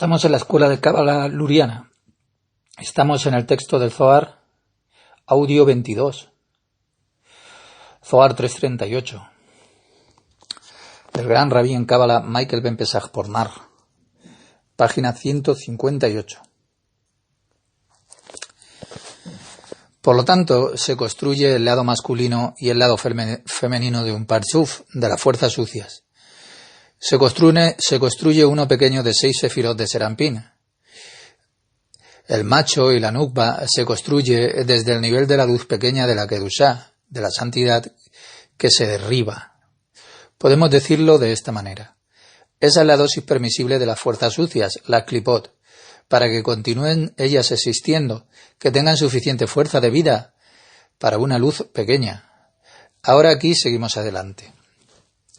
Estamos en la escuela de Cábala Luriana. Estamos en el texto del Zohar, audio 22, Zohar 338, del gran rabí en Cábala Michael Ben Pesach Pornar, página 158. Por lo tanto, se construye el lado masculino y el lado femenino de un parchuf, de las fuerzas sucias. Se construye uno pequeño de 6 sefirot de Serampín. El macho y la nukba se construye desde el nivel de la luz pequeña de la Kedushá, de la santidad, que se derriba. Podemos decirlo de esta manera. Esa es la dosis permisible de las fuerzas sucias, las klipot, para que continúen ellas existiendo, que tengan suficiente fuerza de vida para una luz pequeña. Ahora aquí seguimos adelante.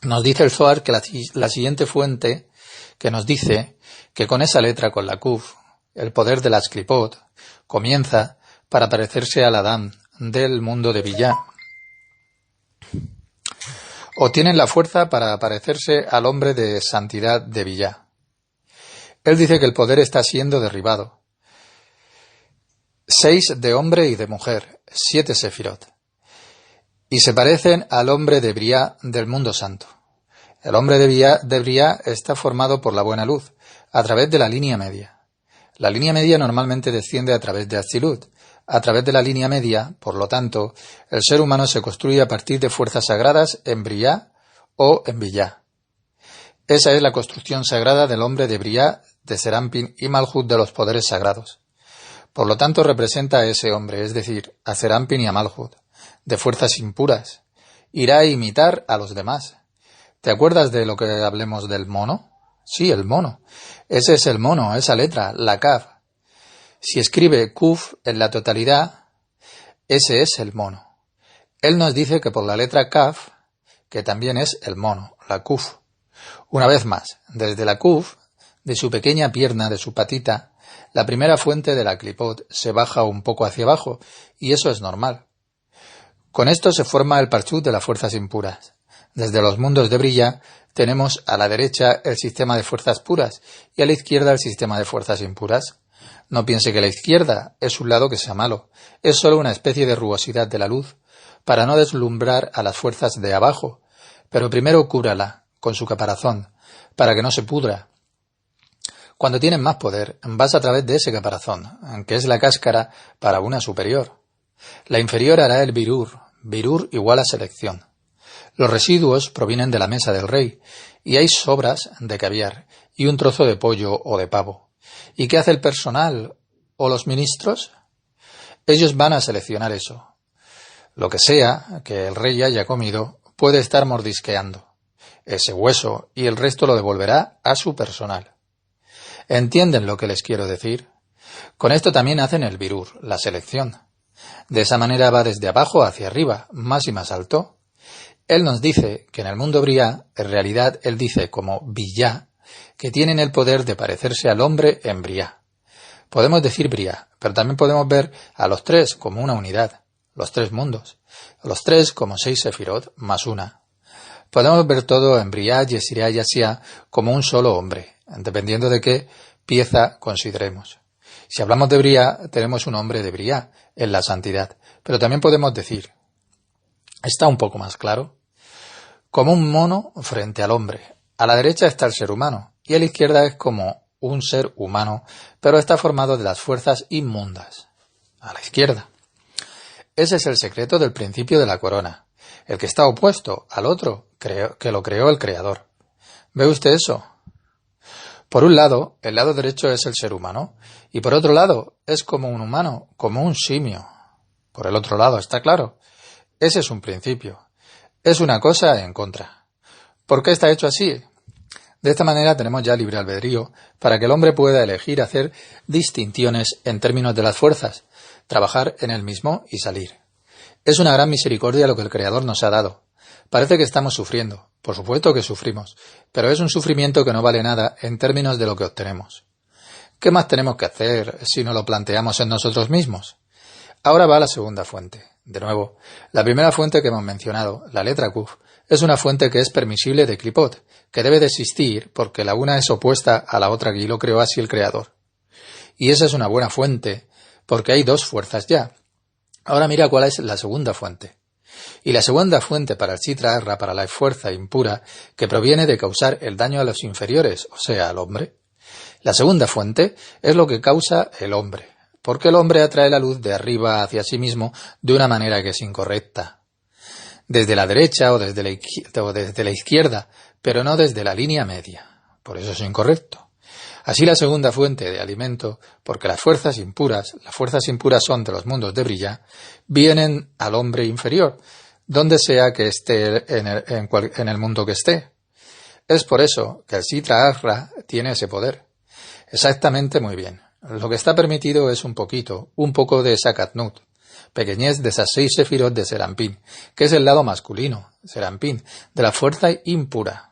Nos dice el Zohar que la siguiente fuente que nos dice que con esa letra, con la Kuf, el poder de las klipot comienza para parecerse al Adán del mundo de Billá. O tienen la fuerza para parecerse al hombre de santidad de Billá. Él dice que el poder está siendo derribado. 6 de hombre y de mujer, 7 sefirot. Y se parecen al hombre de Briá del mundo santo. El hombre de Briá está formado por la buena luz, a través de la línea media. La línea media normalmente desciende a través de Atzilut. A través de la línea media, por lo tanto, el ser humano se construye a partir de fuerzas sagradas en Briá o en Billá. Esa es la construcción sagrada del hombre de Briá, de Serampín y Malhut de los poderes sagrados. Por lo tanto, representa a ese hombre, es decir, a Serampín y a Malhut, de fuerzas impuras. Irá a imitar a los demás. ¿Te acuerdas de lo que hablemos del mono? Sí, el mono. Ese es el mono, esa letra, la Kaf. Si escribe Kuf en la totalidad, ese es el mono. Él nos dice que por la letra Kaf, que también es el mono, la Kuf. Una vez más, desde la Kuf, de su pequeña pierna, de su patita, la primera fuente de la klipot se baja un poco hacia abajo, y eso es normal. Con esto se forma el parchut de las fuerzas impuras. Desde los mundos de Brilla tenemos a la derecha el sistema de fuerzas puras y a la izquierda el sistema de fuerzas impuras. No piense que la izquierda es un lado que sea malo, es solo una especie de rugosidad de la luz, para no deslumbrar a las fuerzas de abajo, pero primero cúbrala con su caparazón, para que no se pudra. Cuando tienes más poder, vas a través de ese caparazón, que es la cáscara para una superior. La inferior hará el birur igual a selección. Los residuos provienen de la mesa del rey, y hay sobras de caviar, y un trozo de pollo o de pavo. ¿Y qué hace el personal o los ministros? Ellos van a seleccionar eso. Lo que sea que el rey haya comido puede estar mordisqueando ese hueso, y el resto lo devolverá a su personal. ¿Entienden lo que les quiero decir? Con esto también hacen el birur, la selección. De esa manera va desde abajo hacia arriba, más y más alto. Él nos dice que en el mundo Briá, en realidad él dice como Billá, que tienen el poder de parecerse al hombre en Briá. Podemos decir Briá, pero también podemos ver a los 3 como una unidad, los 3 mundos, los 3 como 6 sefirot más una. Podemos ver todo en Briá, Yesirá y Asiá como un solo hombre, dependiendo de qué pieza consideremos. Si hablamos de Briá, tenemos un hombre de Briá en la santidad, pero también podemos decir, ¿está un poco más claro? Como un mono frente al hombre. A la derecha está el ser humano, y a la izquierda es como un ser humano, pero está formado de las fuerzas inmundas. A la izquierda. Ese es el secreto del principio de la corona, el que está opuesto al otro, que lo creó el Creador. ¿Ve usted eso? Por un lado, el lado derecho es el ser humano, y por otro lado es como un humano, como un simio. Por el otro lado, ¿está claro? Ese es un principio. Es una cosa en contra. ¿Por qué está hecho así? De esta manera tenemos ya libre albedrío para que el hombre pueda elegir hacer distinciones en términos de las fuerzas, trabajar en él mismo y salir. Es una gran misericordia lo que el Creador nos ha dado. Parece que estamos sufriendo. Por supuesto que sufrimos, pero es un sufrimiento que no vale nada en términos de lo que obtenemos. ¿Qué más tenemos que hacer si no lo planteamos en nosotros mismos? Ahora va la segunda fuente. De nuevo, la primera fuente que hemos mencionado, la letra Kuf, Es una fuente que es permisible de Klipot, que debe de existir porque la una es opuesta a la otra y lo creó así el Creador. Y esa es una buena fuente, porque hay dos fuerzas ya. Ahora mira cuál es la segunda fuente. Y la segunda fuente para el Sitra Achra, para la fuerza impura, que proviene de causar el daño a los inferiores, o sea, al hombre. La segunda fuente es lo que causa el hombre, porque el hombre atrae la luz de arriba hacia sí mismo de una manera que es incorrecta. Desde la derecha o desde la izquierda, pero no desde la línea media. Por eso es incorrecto. Así la segunda fuente de alimento, porque las fuerzas impuras son de los mundos de Briya, vienen al hombre inferior, donde sea que esté en el mundo que esté. Es por eso que el Sitra Achra tiene ese poder. Exactamente, muy bien. Lo que está permitido es un poco de esa Katnut, pequeñez de esas 6 sefirot de Serampín, que es el lado masculino, Serampín, de la fuerza impura.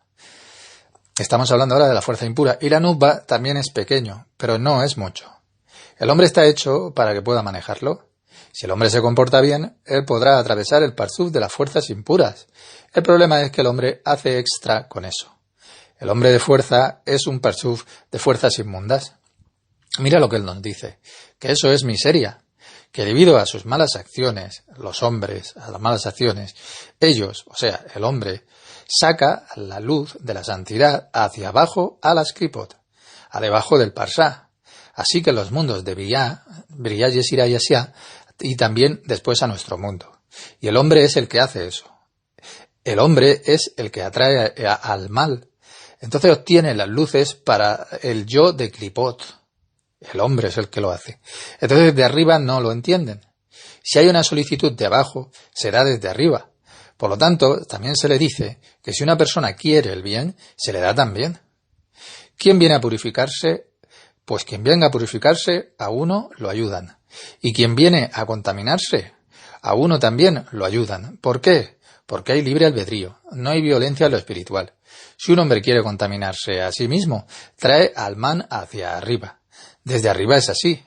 Estamos hablando ahora de la fuerza impura, y la Nubba también es pequeño, pero no es mucho. El hombre está hecho para que pueda manejarlo. Si el hombre se comporta bien, él podrá atravesar el parsuf de las fuerzas impuras. El problema es que el hombre hace extra con eso. El hombre de fuerza es un parsuf de fuerzas inmundas. Mira lo que él nos dice, que eso es miseria, que debido a sus malas acciones, los hombres, a las malas acciones, ellos, o sea, el hombre, saca la luz de la santidad hacia abajo a las Klipot, a debajo del Parsá. Así que los mundos de Briya, Yesira y Asia, y también después a nuestro mundo. Y el hombre es el que hace eso. El hombre es el que atrae al mal. Entonces obtiene las luces para el yo de Klipot. El hombre es el que lo hace. Entonces de arriba no lo entienden. Si hay una solicitud de abajo, será desde arriba. Por lo tanto, también se le dice que si una persona quiere el bien, se le da también. ¿Quién viene a purificarse? Pues quien venga a purificarse, a uno lo ayudan. Y quien viene a contaminarse, a uno también lo ayudan. ¿Por qué? Porque hay libre albedrío, no hay violencia en lo espiritual. Si un hombre quiere contaminarse a sí mismo, trae al man hacia arriba. Desde arriba es así.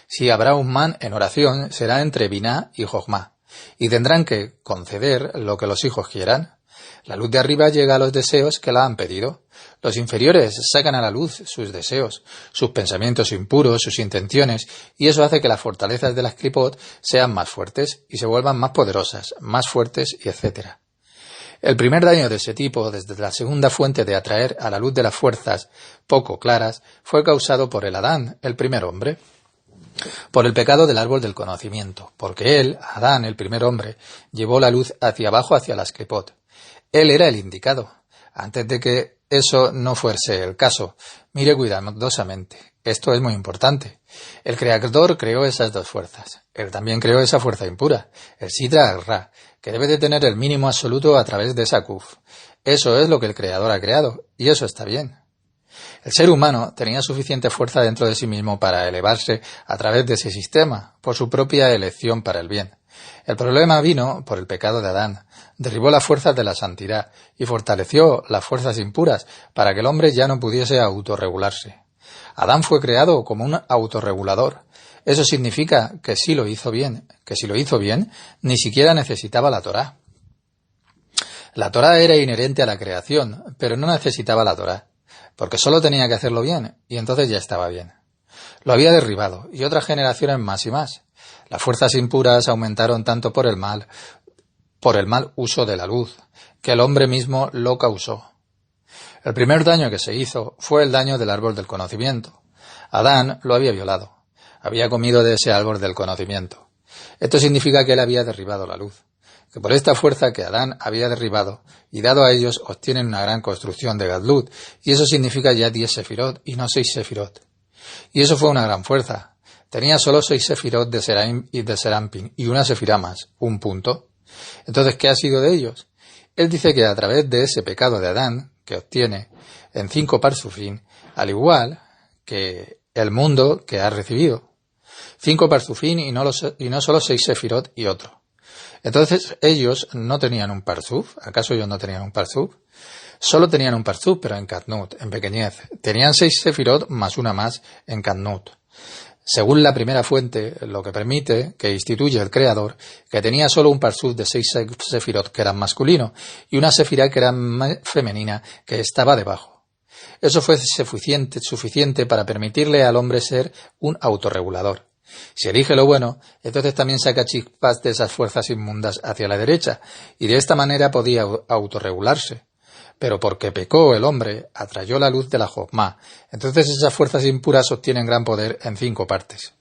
Si habrá un man en oración, será entre Biná y Jochma, y tendrán que conceder lo que los hijos quieran. La luz de arriba llega a los deseos que la han pedido. Los inferiores sacan a la luz sus deseos, sus pensamientos impuros, sus intenciones, y eso hace que las fortalezas de las Klipot sean más fuertes y se vuelvan más poderosas, más fuertes, y etc. El primer daño de ese tipo, desde la segunda fuente de atraer a la luz de las fuerzas poco claras, fue causado por el Adán, el primer hombre, por el pecado del árbol del conocimiento, porque él, Adán, el primer hombre, llevó la luz hacia abajo hacia las Klipot. Él era el indicado. Antes de que eso no fuese el caso, mire cuidadosamente. Esto es muy importante. El Creador creó esas dos fuerzas. Él también creó esa fuerza impura, el Sitra Achra, que debe de tener el mínimo absoluto a través de esa Kuf. Eso es lo que el Creador ha creado, y eso está bien. El ser humano tenía suficiente fuerza dentro de sí mismo para elevarse a través de ese sistema, por su propia elección para el bien. El problema vino por el pecado de Adán, derribó las fuerzas de la santidad y fortaleció las fuerzas impuras para que el hombre ya no pudiese autorregularse. Adán fue creado como un autorregulador. Eso significa que sí lo hizo bien, ni siquiera necesitaba la Torá. La Torá era inherente a la creación, pero no necesitaba la Torá, porque solo tenía que hacerlo bien, y entonces ya estaba bien. Lo había derribado, y otras generaciones más y más. Las fuerzas impuras aumentaron tanto por el mal uso de la luz, que el hombre mismo lo causó. El primer daño que se hizo fue el daño del árbol del conocimiento. Adán lo había violado, había comido de ese árbol del conocimiento. Esto significa que él había derribado la luz, que por esta fuerza que Adán había derribado y dado a ellos obtienen una gran construcción de Gadlut, y eso significa ya 10 sefirot y no 6 sefirot. Y eso fue una gran fuerza. Tenía solo 6 sefirot de Seraim y de Serampin y una sefirá más, un punto. Entonces, ¿qué ha sido de ellos? Él dice que a través de ese pecado de Adán, que obtiene en 5 parsufín, al igual que el mundo que ha recibido. 5 parsufín y no solo 6 sefirot y otro. Entonces, ellos no tenían un parsuf. ¿Acaso ellos no tenían un parsuf? Solo tenían un parsuf, pero en Katnut, en pequeñez. Tenían 6 sefirot más una más en Katnut. según la primera fuente, lo que permite que instituye el Creador, que tenía solo un parsuf de 6 sefirot que eran masculinos y una sefirá que era femenina que estaba debajo. Eso fue suficiente para permitirle al hombre ser un autorregulador. Si elige lo bueno, entonces también saca chispas de esas fuerzas inmundas hacia la derecha, y de esta manera podía autorregularse. Pero porque pecó el hombre, atrayó la luz de la Jokmá. Entonces esas fuerzas impuras obtienen gran poder en 5 partes.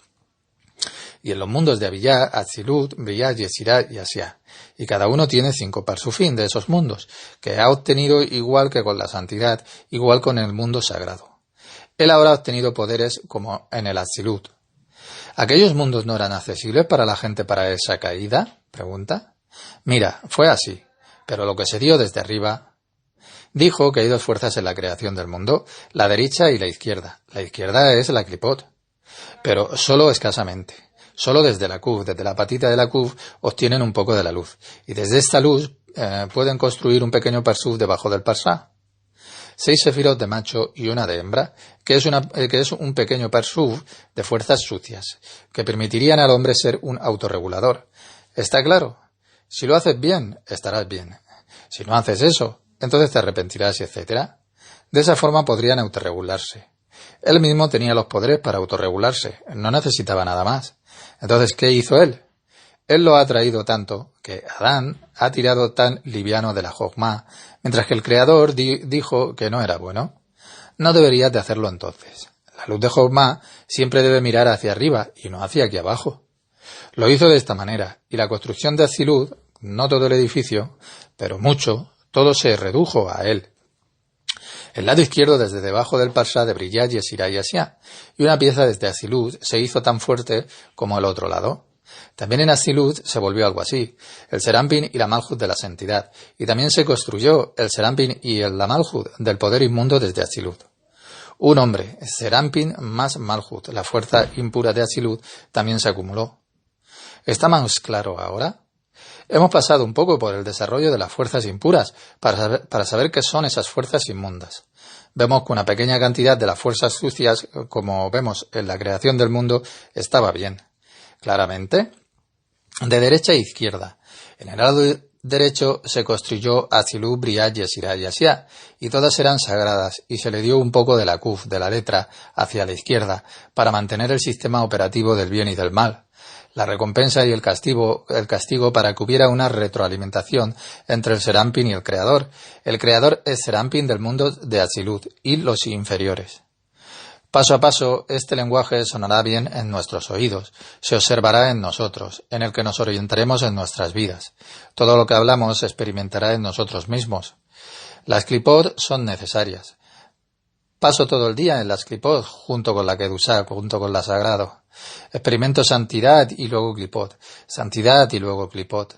Y en los mundos de Abiyá, Atzilut, Briyá, Yesirá y Asiá. Y cada uno tiene 5 parsufín de esos mundos, que ha obtenido igual que con la santidad, igual con el mundo sagrado. Él ahora ha obtenido poderes como en el Atzilut. ¿Aquellos mundos no eran accesibles para la gente para esa caída? Pregunta. Mira, fue así, pero lo que se dio desde arriba. Dijo que hay 2 fuerzas en la creación del mundo, la derecha y la izquierda. La izquierda es la Klipot, pero solo escasamente. Solo desde la Kuf, desde la patita de la Kuf, obtienen un poco de la luz. Y desde esta luz pueden construir un pequeño parsuf debajo del parsá. 6 sefirot de macho y una de hembra, que es un pequeño parsuf de fuerzas sucias, que permitirían al hombre ser un autorregulador. ¿Está claro? Si lo haces bien, estarás bien. Si no haces eso, entonces te arrepentirás, etc. De esa forma podrían autorregularse. Él mismo tenía los poderes para autorregularse, no necesitaba nada más. Entonces, ¿qué hizo él? Él lo ha traído tanto que Adán ha tirado tan liviano de la Jokmá, mientras que el Creador dijo que no era bueno. No deberías de hacerlo entonces. La luz de Jokmá siempre debe mirar hacia arriba y no hacia aquí abajo. Lo hizo de esta manera, y la construcción de Atzilut, no todo el edificio, pero mucho, todo se redujo a él. El lado izquierdo desde debajo del parsá de Briyá, Yesirá y Asiá, y una pieza desde Atzilut se hizo tan fuerte como el otro lado. También en Atzilut se volvió algo así, el Serampín y la Malhut de la santidad, y también se construyó el Serampín y la Malhut del poder inmundo desde Atzilut. Un hombre, Serampín más Malhut, la fuerza impura de Atzilut, también se acumuló. ¿Está más claro ahora? Hemos pasado un poco por el desarrollo de las fuerzas impuras para saber qué son esas fuerzas inmundas. Vemos que una pequeña cantidad de las fuerzas sucias, como vemos en la creación del mundo, estaba bien. Claramente, de derecha a izquierda. En el lado derecho se construyó Atzilut, Briyá, Yesirá y Asiá, y todas eran sagradas, y se le dio un poco de la Kuf, de la letra, hacia la izquierda, para mantener el sistema operativo del bien y del mal. La recompensa y el castigo para que hubiera una retroalimentación entre el Serampín y el Creador. El Creador es Serampín del mundo de Atzilut y los inferiores. Paso a paso, este lenguaje sonará bien en nuestros oídos, se observará en nosotros, en el que nos orientaremos en nuestras vidas. Todo lo que hablamos se experimentará en nosotros mismos. Las Klipot son necesarias. Paso todo el día en las Klipot, junto con la Kedusá, junto con la Sagrado. Experimento santidad y luego Klipot, santidad y luego Klipot.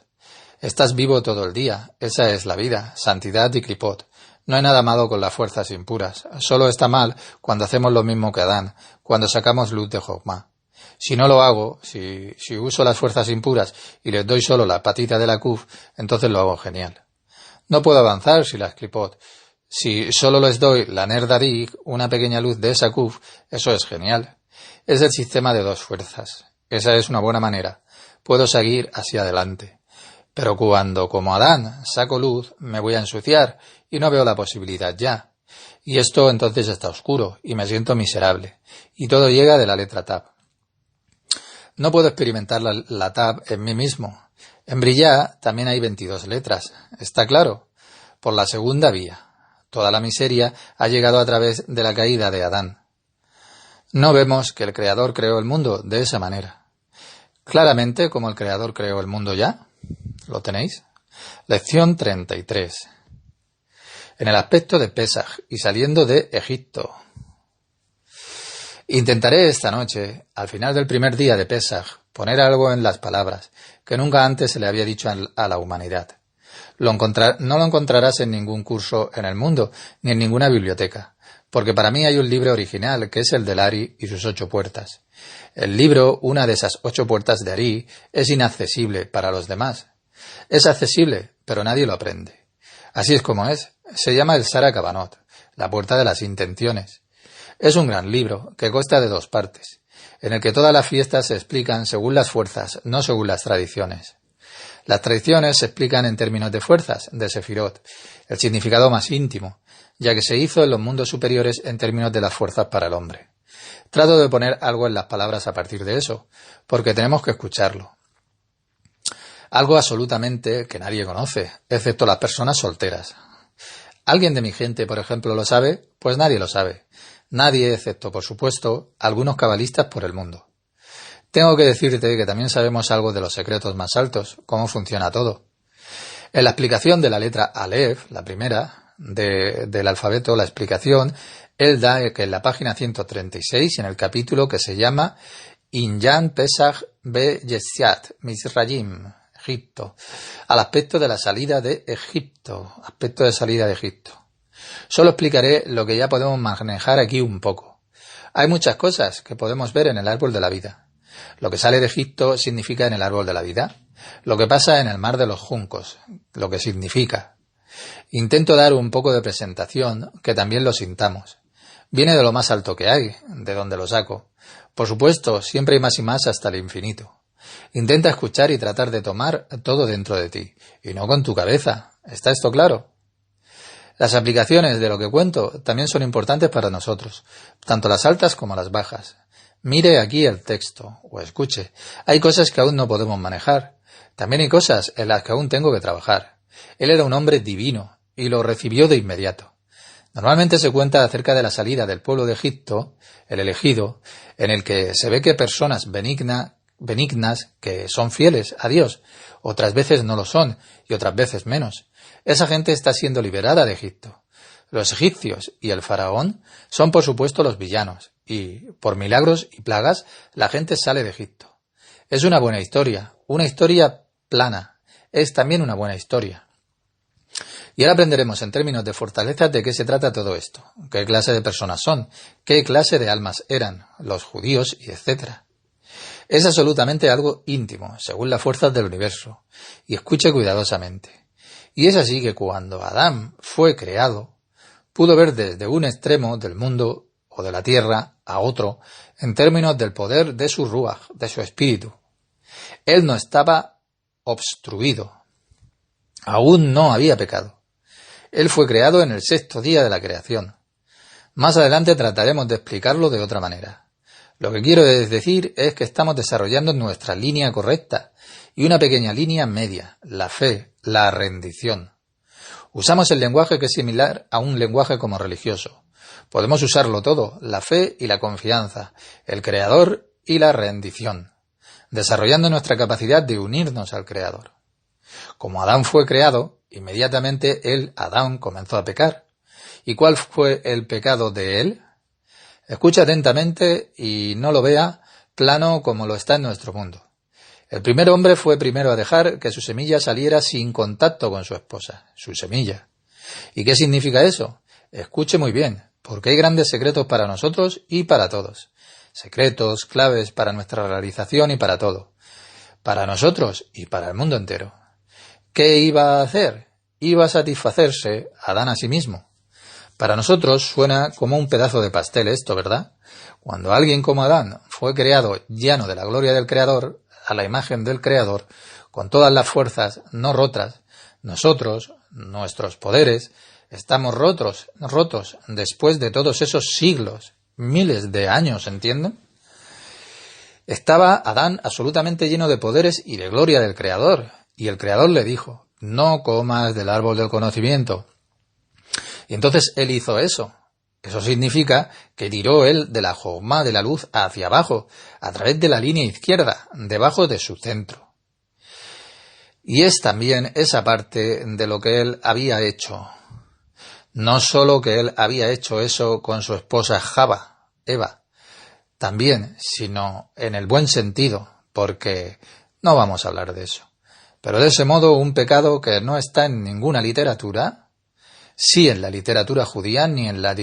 Estás vivo todo el día, esa es la vida, santidad y Klipot. No hay nada malo con las fuerzas impuras, solo está mal cuando hacemos lo mismo que Adán, cuando sacamos luz de Jokmá. Si no lo hago, si uso las fuerzas impuras y les doy solo la patita de la Kuf, entonces lo hago genial. No puedo avanzar si las Klipot. Si solo les doy la Ner Dadik, una pequeña luz de esa Kuf, eso es genial. Es el sistema de 2 fuerzas. Esa es una buena manera. Puedo seguir hacia adelante. Pero cuando, como Adán, saco luz, me voy a ensuciar y no veo la posibilidad ya. Y esto entonces está oscuro y me siento miserable. Y todo llega de la letra Tab. No puedo experimentar la Tab en mí mismo. En Briyá también hay 22 letras. ¿Está claro? Por la segunda vía. Toda la miseria ha llegado a través de la caída de Adán. No vemos que el Creador creó el mundo de esa manera. Claramente como el Creador creó el mundo ya. ¿Lo tenéis? Lección 33. En el aspecto de Pesaj y saliendo de Egipto. Intentaré esta noche, al final del primer día de Pesaj, poner algo en las palabras que nunca antes se le había dicho a la humanidad. No lo encontrarás en ningún curso en el mundo, ni en ninguna biblioteca, porque para mí hay un libro original que es el del Ari y sus 8 puertas. El libro, una de esas 8 puertas de Ari, es inaccesible para los demás. Es accesible, pero nadie lo aprende. Así es como es. Se llama el Sara Kavanot, la puerta de las intenciones. Es un gran libro que consta de 2 partes. en el que todas las fiestas se explican según las fuerzas, no según las tradiciones. Las tradiciones se explican en términos de fuerzas, de Sefirot, el significado más íntimo, ya que se hizo en los mundos superiores en términos de las fuerzas para el hombre. Trato de poner algo en las palabras a partir de eso, porque tenemos que escucharlo. Algo absolutamente que nadie conoce, excepto las personas solteras. ¿Alguien de mi gente, por ejemplo, lo sabe? Pues nadie lo sabe. Nadie, excepto, por supuesto, algunos cabalistas por el mundo. Tengo que decirte que también sabemos algo de los secretos más altos, cómo funciona todo. En la explicación de la letra Aleph, la primera, del alfabeto, la explicación, él da que en la página 136, en el capítulo que se llama Inyan Pesach Be Yetziat Misrayim, Egipto, al aspecto de la salida de Egipto, Solo explicaré lo que ya podemos manejar aquí un poco. Hay muchas cosas que podemos ver en el árbol de la vida. Lo que sale de Egipto significa en el árbol de la vida. Lo que pasa en el mar de los juncos, lo que significa. Intento dar un poco de presentación, que también lo sintamos. Viene de lo más alto que hay, de donde lo saco. Por supuesto, siempre hay más y más hasta el infinito. Intenta escuchar y tratar de tomar todo dentro de ti, y no con tu cabeza. ¿Está esto claro? Las aplicaciones de lo que cuento también son importantes para nosotros, tanto las altas como las bajas. Mire aquí el texto, o escuche. Hay cosas que aún no podemos manejar. También hay cosas en las que aún tengo que trabajar. Él era un hombre divino, y lo recibió de inmediato. Normalmente se cuenta acerca de la salida del pueblo de Egipto, el elegido, en el que se ve que personas benignas que son fieles a Dios, otras veces no lo son, y otras veces menos. Esa gente está siendo liberada de Egipto. Los egipcios y el faraón son por supuesto los villanos, y por milagros y plagas la gente sale de Egipto. Es una buena historia plana, es también una buena historia. Y ahora aprenderemos en términos de fortalezas de qué se trata todo esto, qué clase de personas son, qué clase de almas eran, los judíos y etcétera. Es absolutamente algo íntimo, según las fuerzas del universo, y escuche cuidadosamente. Y es así que cuando Adán fue creado, pudo ver desde un extremo del mundo o de la tierra a otro, en términos del poder de su ruaj, de su espíritu. Él no estaba obstruido, aún no había pecado. Él fue creado en el sexto día de la creación. Más adelante trataremos de explicarlo de otra manera. Lo que quiero decir es que estamos desarrollando nuestra línea correcta y una pequeña línea media, la fe, la rendición. Usamos el lenguaje que es similar a un lenguaje como religioso. Podemos usarlo todo, la fe y la confianza, el Creador y la rendición, desarrollando nuestra capacidad de unirnos al Creador. Como Adán fue creado, inmediatamente él, Adán, comenzó a pecar. ¿Y cuál fue el pecado de él? Escucha atentamente y no lo vea plano como lo está en nuestro mundo. El primer hombre fue primero a dejar que su semilla saliera sin contacto con su esposa, su semilla. ¿Y qué significa eso? Escuche muy bien, porque hay grandes secretos para nosotros y para todos. Secretos, claves para nuestra realización y para todo. Para nosotros y para el mundo entero. ¿Qué iba a hacer? Iba a satisfacerse Adán a sí mismo. Para nosotros suena como un pedazo de pastel esto, ¿verdad? Cuando alguien como Adán fue creado lleno de la gloria del Creador, a la imagen del Creador, con todas las fuerzas no rotas, nosotros, nuestros poderes, estamos rotos después de todos esos siglos, miles de años, ¿entienden? Estaba Adán absolutamente lleno de poderes y de gloria del Creador, y el Creador le dijo, no comas del árbol del conocimiento. Y entonces él hizo eso. Eso significa que tiró él de la jomá de la luz hacia abajo, a través de la línea izquierda, debajo de su centro. Y es también esa parte de lo que él había hecho. No solo que él había hecho eso con su esposa Eva, también, sino en el buen sentido, porque no vamos a hablar de eso. Pero de ese modo un pecado que no está en ninguna literatura, sí en la literatura judía, ni en la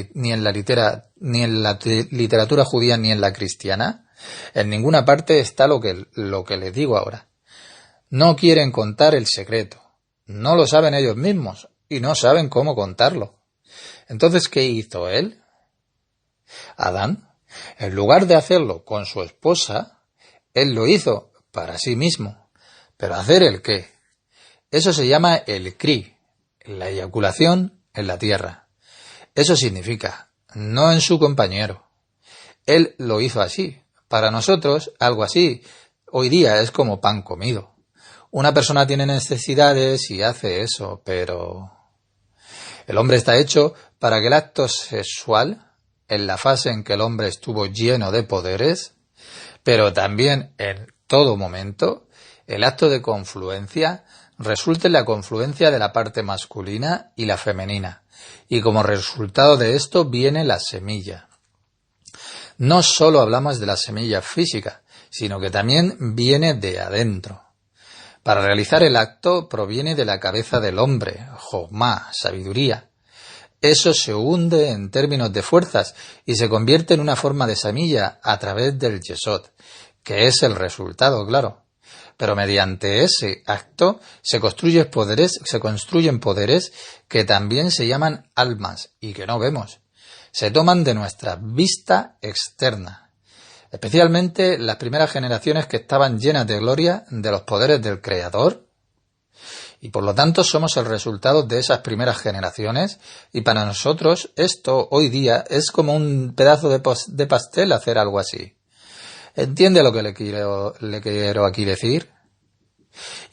literatura judía ni en la cristiana, en ninguna parte está lo que les digo ahora. No quieren contar el secreto, no lo saben ellos mismos y no saben cómo contarlo. Entonces, ¿qué hizo él? Adán En lugar de hacerlo con su esposa, él lo hizo para sí mismo. ¿Pero hacer el qué? Eso se llama el cri, la eyaculación en la tierra. Eso significa, no en su compañero. Él lo hizo así. Para nosotros, algo así, hoy día es como pan comido. Una persona tiene necesidades y hace eso, pero el hombre está hecho para que el acto sexual, en la fase en que el hombre estuvo lleno de poderes, pero también en todo momento, el acto de confluencia resulta en la confluencia de la parte masculina y la femenina, y como resultado de esto viene la semilla. No solo hablamos de la semilla física, sino que también viene de adentro. Para realizar el acto proviene de la cabeza del hombre, Jochma, sabiduría. Eso se hunde en términos de fuerzas y se convierte en una forma de semilla a través del Yesod, que es el resultado, claro. Pero mediante ese acto se construyen poderes que también se llaman almas y que no vemos. Se toman de nuestra vista externa. Especialmente las primeras generaciones que estaban llenas de gloria de los poderes del Creador, y por lo tanto somos el resultado de esas primeras generaciones, y para nosotros esto hoy día es como un pedazo de pastel hacer algo así. ¿Entiende lo que le quiero aquí decir?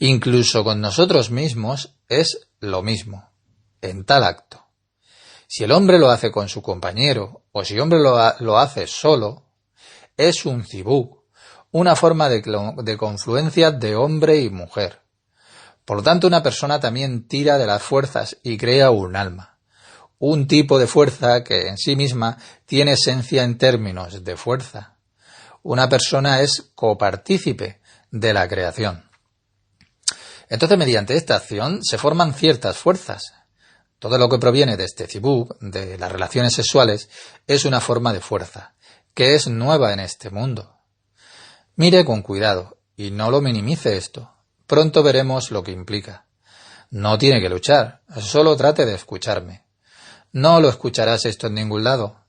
Incluso con nosotros mismos es lo mismo, en tal acto. Si el hombre lo hace con su compañero, o si el hombre lo hace solo, es un zibuk, una forma de confluencia de hombre y mujer. Por lo tanto, una persona también tira de las fuerzas y crea un alma, un tipo de fuerza que en sí misma tiene esencia en términos de fuerza. Una persona es copartícipe de la creación. Entonces, mediante esta acción se forman ciertas fuerzas. Todo lo que proviene de este zibuk, de las relaciones sexuales, es una forma de fuerza, que es nueva en este mundo. Mire con cuidado y no lo minimice esto. Pronto veremos lo que implica. No tiene que luchar, solo trate de escucharme. No lo escucharás esto en ningún lado.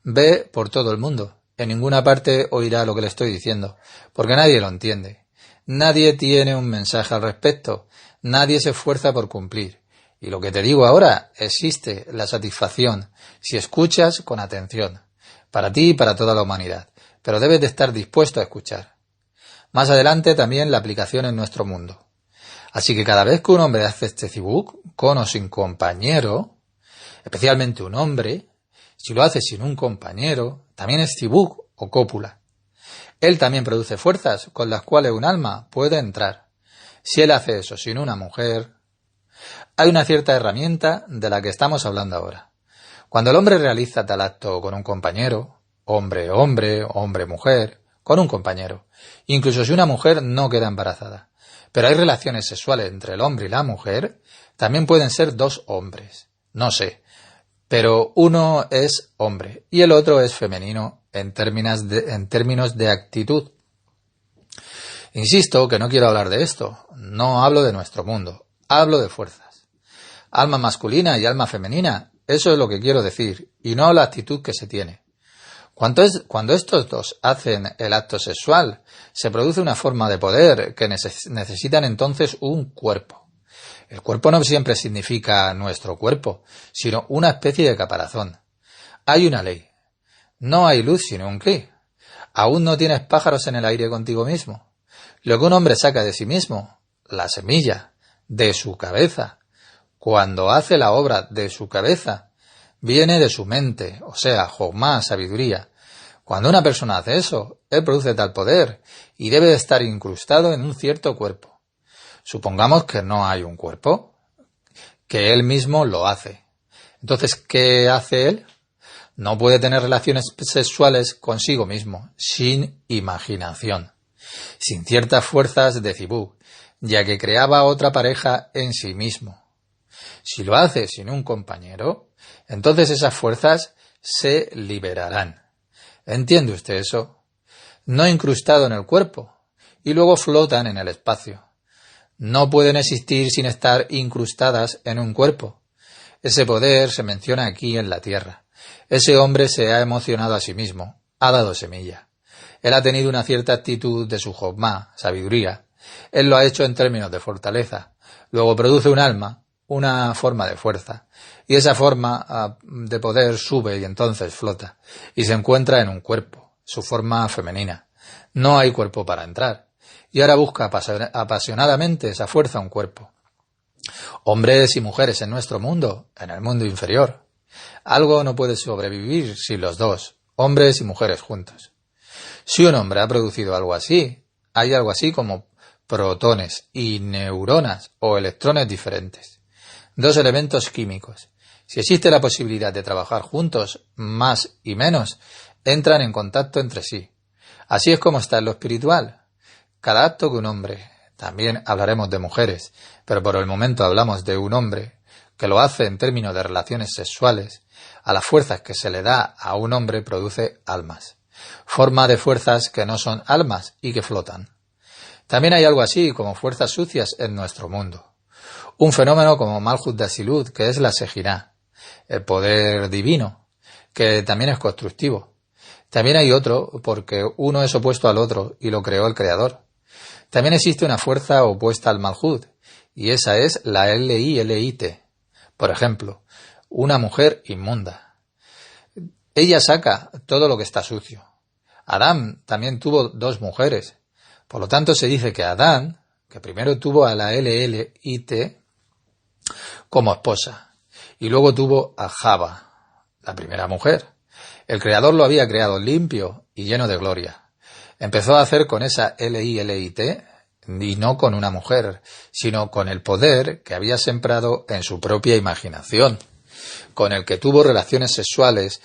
Ve por todo el mundo. En ninguna parte oirá lo que le estoy diciendo, porque nadie lo entiende. Nadie tiene un mensaje al respecto. Nadie se esfuerza por cumplir. Y lo que te digo ahora, existe la satisfacción si escuchas con atención. Para ti y para toda la humanidad, pero debes de estar dispuesto a escuchar. Más adelante también la aplicación en nuestro mundo. Así que cada vez que un hombre hace este zibuk, con o sin compañero, especialmente un hombre, si lo hace sin un compañero, también es zibuk o cópula. Él también produce fuerzas con las cuales un alma puede entrar. Si él hace eso sin una mujer, hay una cierta herramienta de la que estamos hablando ahora. Cuando el hombre realiza tal acto con un compañero, hombre-hombre, hombre-mujer, con un compañero, incluso si una mujer no queda embarazada, pero hay relaciones sexuales entre el hombre y la mujer, también pueden ser dos hombres, no sé, pero uno es hombre y el otro es femenino en términos de actitud. Insisto que no quiero hablar de esto, no hablo de nuestro mundo, hablo de fuerzas. Alma masculina y alma femenina, eso es lo que quiero decir, y no la actitud que se tiene. Cuando estos dos hacen el acto sexual, se produce una forma de poder que necesitan entonces un cuerpo. El cuerpo no siempre significa nuestro cuerpo, sino una especie de caparazón. Hay una ley. No hay luz sino un cri. Aún no tienes pájaros en el aire contigo mismo. Lo que un hombre saca de sí mismo, la semilla, de su cabeza, cuando hace la obra de su cabeza, viene de su mente, o sea, Jochma, sabiduría. Cuando una persona hace eso, él produce tal poder y debe de estar incrustado en un cierto cuerpo. Supongamos que no hay un cuerpo, que él mismo lo hace. Entonces, ¿qué hace él? No puede tener relaciones sexuales consigo mismo, sin imaginación, sin ciertas fuerzas de zibuk, ya que creaba otra pareja en sí mismo. Si lo hace sin un compañero, entonces esas fuerzas se liberarán. ¿Entiende usted eso? No incrustado en el cuerpo, y luego flotan en el espacio. No pueden existir sin estar incrustadas en un cuerpo. Ese poder se menciona aquí en la tierra. Ese hombre se ha emocionado a sí mismo, ha dado semilla. Él ha tenido una cierta actitud de su jochma, sabiduría. Él lo ha hecho en términos de fortaleza. Luego produce un alma, una forma de fuerza. Y esa forma de poder sube y entonces flota. Y se encuentra en un cuerpo, su forma femenina. No hay cuerpo para entrar. Y ahora busca apasionadamente esa fuerza un cuerpo. Hombres y mujeres en nuestro mundo, en el mundo inferior. Algo no puede sobrevivir sin los dos, hombres y mujeres juntos. Si un hombre ha producido algo así, hay algo así como protones y neuronas o electrones diferentes. Dos elementos químicos. Si existe la posibilidad de trabajar juntos, más y menos, entran en contacto entre sí. Así es como está en lo espiritual. Cada acto que un hombre, también hablaremos de mujeres, pero por el momento hablamos de un hombre, que lo hace en términos de relaciones sexuales, a las fuerzas que se le da a un hombre produce almas. Forma de fuerzas que no son almas y que flotan. También hay algo así como fuerzas sucias en nuestro mundo. Un fenómeno como Malhut de Asilut, que es la Sejirá, el poder divino, que también es constructivo. También hay otro, porque uno es opuesto al otro y lo creó el Creador. También existe una fuerza opuesta al Malhut, y esa es la Lit. Por ejemplo, una mujer inmunda. Ella saca todo lo que está sucio. Adán también tuvo dos mujeres. Por lo tanto, se dice que Adán, que primero tuvo a la Lit como esposa, y luego tuvo a Java, la primera mujer. El Creador lo había creado limpio y lleno de gloria. Empezó a hacer con esa Lit, y no con una mujer, sino con el poder que había sembrado en su propia imaginación, con el que tuvo relaciones sexuales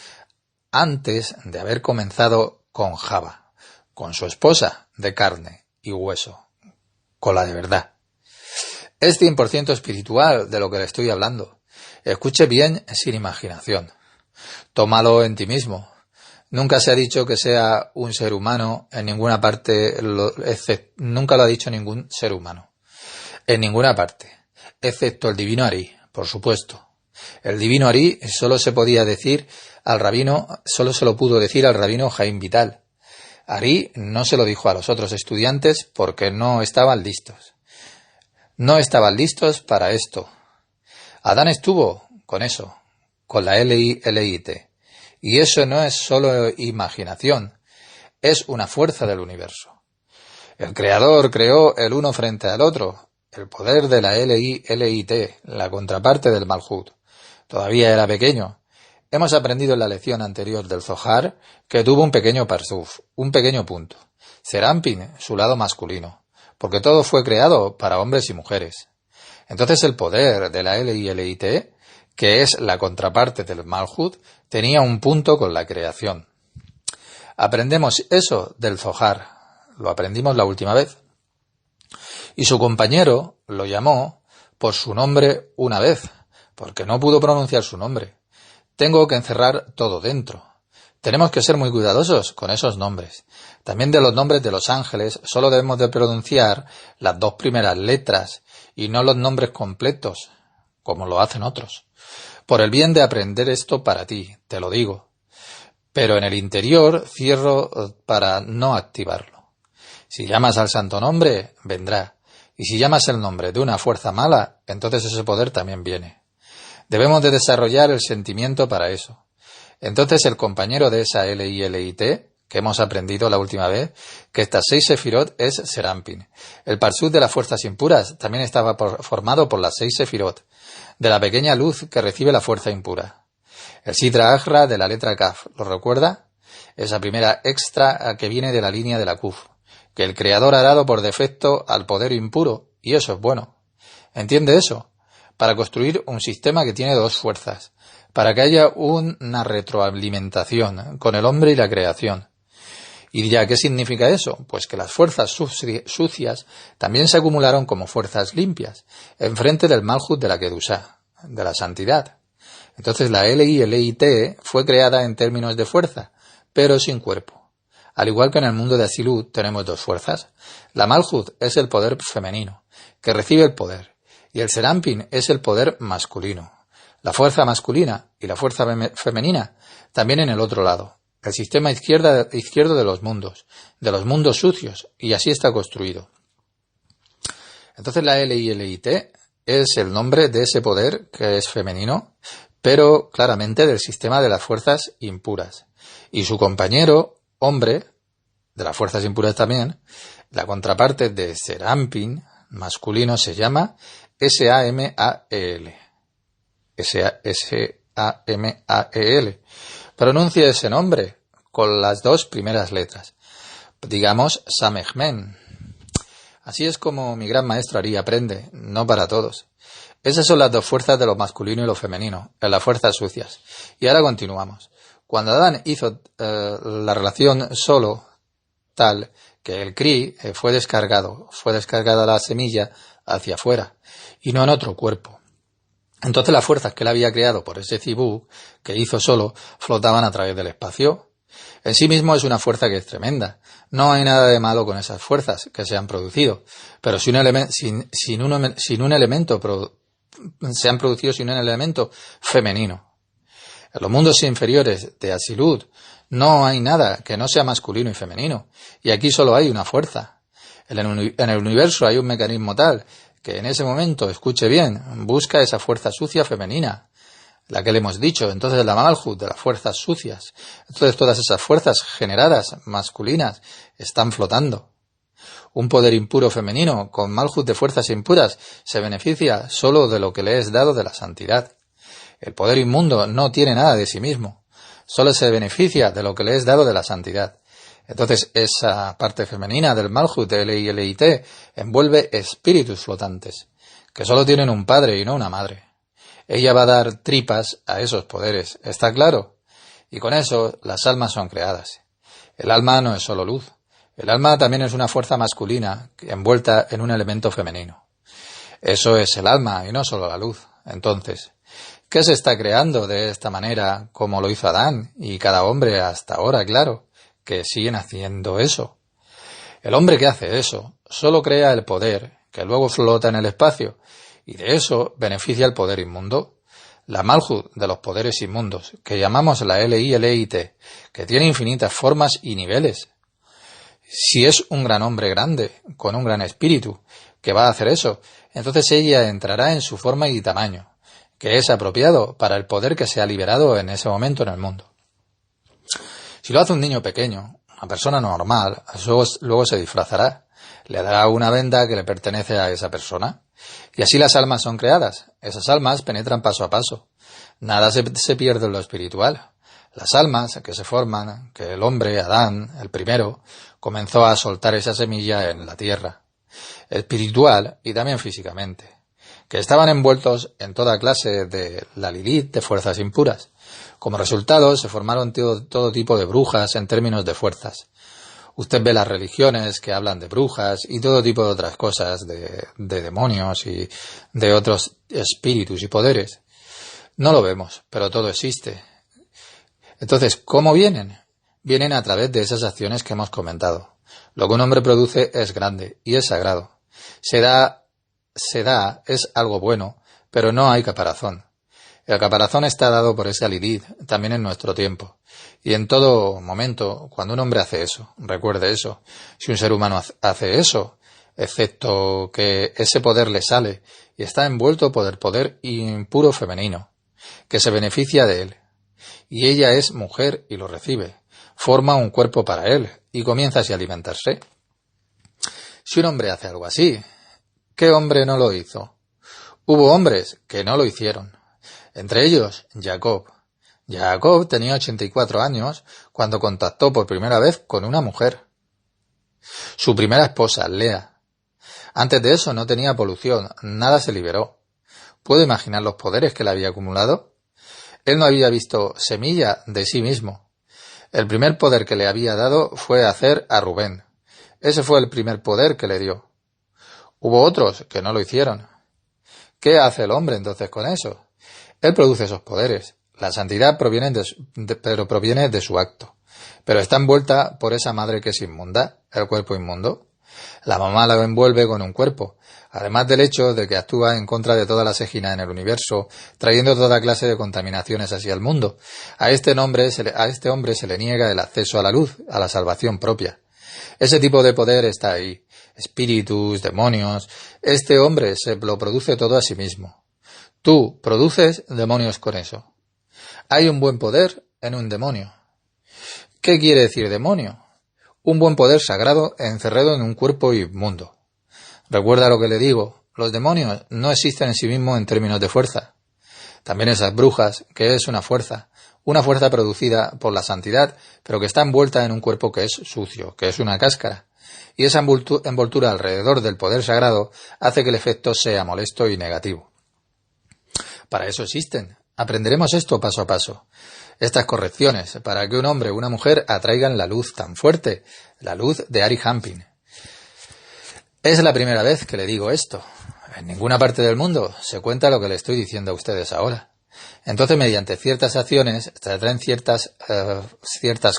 antes de haber comenzado con Java, con su esposa de carne y hueso, con la de verdad. Es 100% espiritual de lo que le estoy hablando. Escuche bien sin imaginación. Tómalo en ti mismo. Nunca se ha dicho que sea un ser humano en ninguna parte, nunca lo ha dicho ningún ser humano. En ninguna parte, excepto el divino Ari, por supuesto. El divino Ari solo se lo pudo decir al rabino Jaim Vital. Ari no se lo dijo a los otros estudiantes porque no estaban listos. No estaban listos para esto. Adán estuvo con eso, con la Lit. Y eso no es solo imaginación, es una fuerza del universo. El Creador creó el uno frente al otro, el poder de la Lit, la contraparte del Malhut. Todavía era pequeño. Hemos aprendido en la lección anterior del Zohar que tuvo un pequeño parsuf, un pequeño punto. Serampin, su lado masculino, porque todo fue creado para hombres y mujeres. Entonces el poder de la Lit, que es la contraparte del Malhut, tenía un punto con la creación. Aprendemos eso del Zohar, lo aprendimos la última vez. Y su compañero lo llamó por su nombre una vez, porque no pudo pronunciar su nombre. Tengo que encerrar todo dentro. Tenemos que ser muy cuidadosos con esos nombres. También de los nombres de los ángeles solo debemos de pronunciar las dos primeras letras y no los nombres completos, como lo hacen otros. Por el bien de aprender esto para ti, te lo digo. Pero en el interior cierro para no activarlo. Si llamas al santo nombre, vendrá. Y si llamas el nombre de una fuerza mala, entonces ese poder también viene. Debemos de desarrollar el sentimiento para eso. Entonces el compañero de esa Lit, que hemos aprendido la última vez, que estas 6 sefirot es Serampin. El parsut de las fuerzas impuras también estaba formado por las 6 sefirot, de la pequeña luz que recibe la fuerza impura. El Sitra Achra de la letra Kaf, ¿lo recuerda? Esa primera extra que viene de la línea de la Kuf, que el Creador ha dado por defecto al poder impuro, y eso es bueno. ¿Entiende eso? Para construir un sistema que tiene dos fuerzas, para que haya una retroalimentación con el hombre y la creación. ¿Y ya qué significa eso? Pues que las fuerzas sucias también se acumularon como fuerzas limpias, enfrente del Malhut de la Kedusha, de la santidad. Entonces la Lit fue creada en términos de fuerza, pero sin cuerpo. Al igual que en el mundo de Asilut tenemos dos fuerzas. La Malhut es el poder femenino, que recibe el poder, y el Serampin es el poder masculino. La fuerza masculina y la fuerza femenina también en el otro lado, el sistema izquierdo de los mundos sucios, y así está construido. Entonces la LILIT es el nombre de ese poder que es femenino, pero claramente del sistema de las fuerzas impuras. Y su compañero, hombre, de las fuerzas impuras también, la contraparte de Serampin, masculino, se llama SAMAEL. SAMAEL. Pronuncia ese nombre con las dos primeras letras. Digamos Samehmen. Así es como mi gran maestro Ari aprende, no para todos. Esas son las dos fuerzas de lo masculino y lo femenino, en las fuerzas sucias. Y ahora continuamos. Cuando Adán hizo la relación solo, tal que el cri fue descargada la semilla hacia afuera, y no en otro cuerpo. Entonces las fuerzas que él había creado por ese cibú, que hizo solo, flotaban a través del espacio. En sí mismo es una fuerza que es tremenda. No hay nada de malo con esas fuerzas que se han producido, pero se han producido sin un elemento femenino. En los mundos inferiores de Asilut no hay nada que no sea masculino y femenino, y aquí solo hay una fuerza. En el universo hay un mecanismo tal que en ese momento, escuche bien, busca esa fuerza sucia femenina, la que le hemos dicho. Entonces la Malhut de las fuerzas sucias. Entonces todas esas fuerzas generadas masculinas están flotando. Un poder impuro femenino con Malhut de fuerzas impuras se beneficia solo de lo que le es dado de la santidad. El poder inmundo no tiene nada de sí mismo, solo se beneficia de lo que le es dado de la santidad. Entonces esa parte femenina del Malhut de LILIT envuelve espíritus flotantes, que solo tienen un padre y no una madre. Ella va a dar tripas a esos poderes, ¿está claro? Y con eso las almas son creadas. El alma no es solo luz. El alma también es una fuerza masculina envuelta en un elemento femenino. Eso es el alma y no solo la luz. Entonces, ¿qué se está creando de esta manera como lo hizo Adán y cada hombre hasta ahora, claro, que siguen haciendo eso? El hombre que hace eso solo crea el poder que luego flota en el espacio y de eso beneficia el poder inmundo. La Malhut de los poderes inmundos, que llamamos la LILIT, que tiene infinitas formas y niveles. Si es un gran hombre grande, con un gran espíritu, que va a hacer eso, entonces ella entrará en su forma y tamaño, que es apropiado para el poder que se ha liberado en ese momento en el mundo. Si lo hace un niño pequeño, una persona normal, luego se disfrazará, le dará una venda que le pertenece a esa persona, y así las almas son creadas. Esas almas penetran paso a paso. Nada se pierde en lo espiritual. Las almas que se forman, que el hombre, Adán, el primero, comenzó a soltar esa semilla en la tierra, espiritual y también físicamente, que estaban envueltos en toda clase de la Lilith de fuerzas impuras. Como resultado se formaron todo tipo de brujas en términos de fuerzas. Usted ve las religiones que hablan de brujas y todo tipo de otras cosas, de demonios y de otros espíritus y poderes. No lo vemos, pero todo existe. Entonces, ¿cómo vienen? Vienen a través de esas acciones que hemos comentado. Lo que un hombre produce es grande y es sagrado. Se da, es algo bueno, pero no hay caparazón. El caparazón está dado por esa Lilith, también en nuestro tiempo. Y en todo momento, cuando un hombre hace eso, recuerde eso, si un ser humano hace eso, excepto que ese poder le sale y está envuelto por el poder impuro femenino, que se beneficia de él. Y ella es mujer y lo recibe, forma un cuerpo para él y comienza así a alimentarse. Si un hombre hace algo así, ¿qué hombre no lo hizo? Hubo hombres que no lo hicieron, entre ellos Jacob. Jacob tenía 84 años cuando contactó por primera vez con una mujer. Su primera esposa, Lea. Antes de eso no tenía polución, nada se liberó. ¿Puedo imaginar los poderes que le había acumulado? Él no había visto semilla de sí mismo. El primer poder que le había dado fue hacer a Rubén. Ese fue el primer poder que le dio. Hubo otros que no lo hicieron. ¿Qué hace el hombre entonces con eso? Él produce esos poderes. La santidad proviene de su acto. Pero está envuelta por esa madre que es inmunda, el cuerpo inmundo. La mamá lo envuelve con un cuerpo, además del hecho de que actúa en contra de toda la egina en el universo, trayendo toda clase de contaminaciones hacia el mundo. A este hombre se le niega el acceso a la luz, a la salvación propia. Ese tipo de poder está ahí. Espíritus, demonios. Este hombre se lo produce todo a sí mismo. Tú produces demonios con eso. Hay un buen poder en un demonio. ¿Qué quiere decir demonio? Un buen poder sagrado encerrado en un cuerpo inmundo. Recuerda lo que le digo, los demonios no existen en sí mismos en términos de fuerza. También esas brujas, que es una fuerza producida por la santidad, pero que está envuelta en un cuerpo que es sucio, que es una cáscara. Y esa envoltura alrededor del poder sagrado hace que el efecto sea molesto y negativo. Para eso existen. Aprenderemos esto paso a paso. Estas correcciones, para que un hombre o una mujer atraigan la luz tan fuerte, la luz de Arihampin. Es la primera vez que le digo esto. En ninguna parte del mundo se cuenta lo que le estoy diciendo a ustedes ahora. Entonces, mediante ciertas acciones, traen ciertas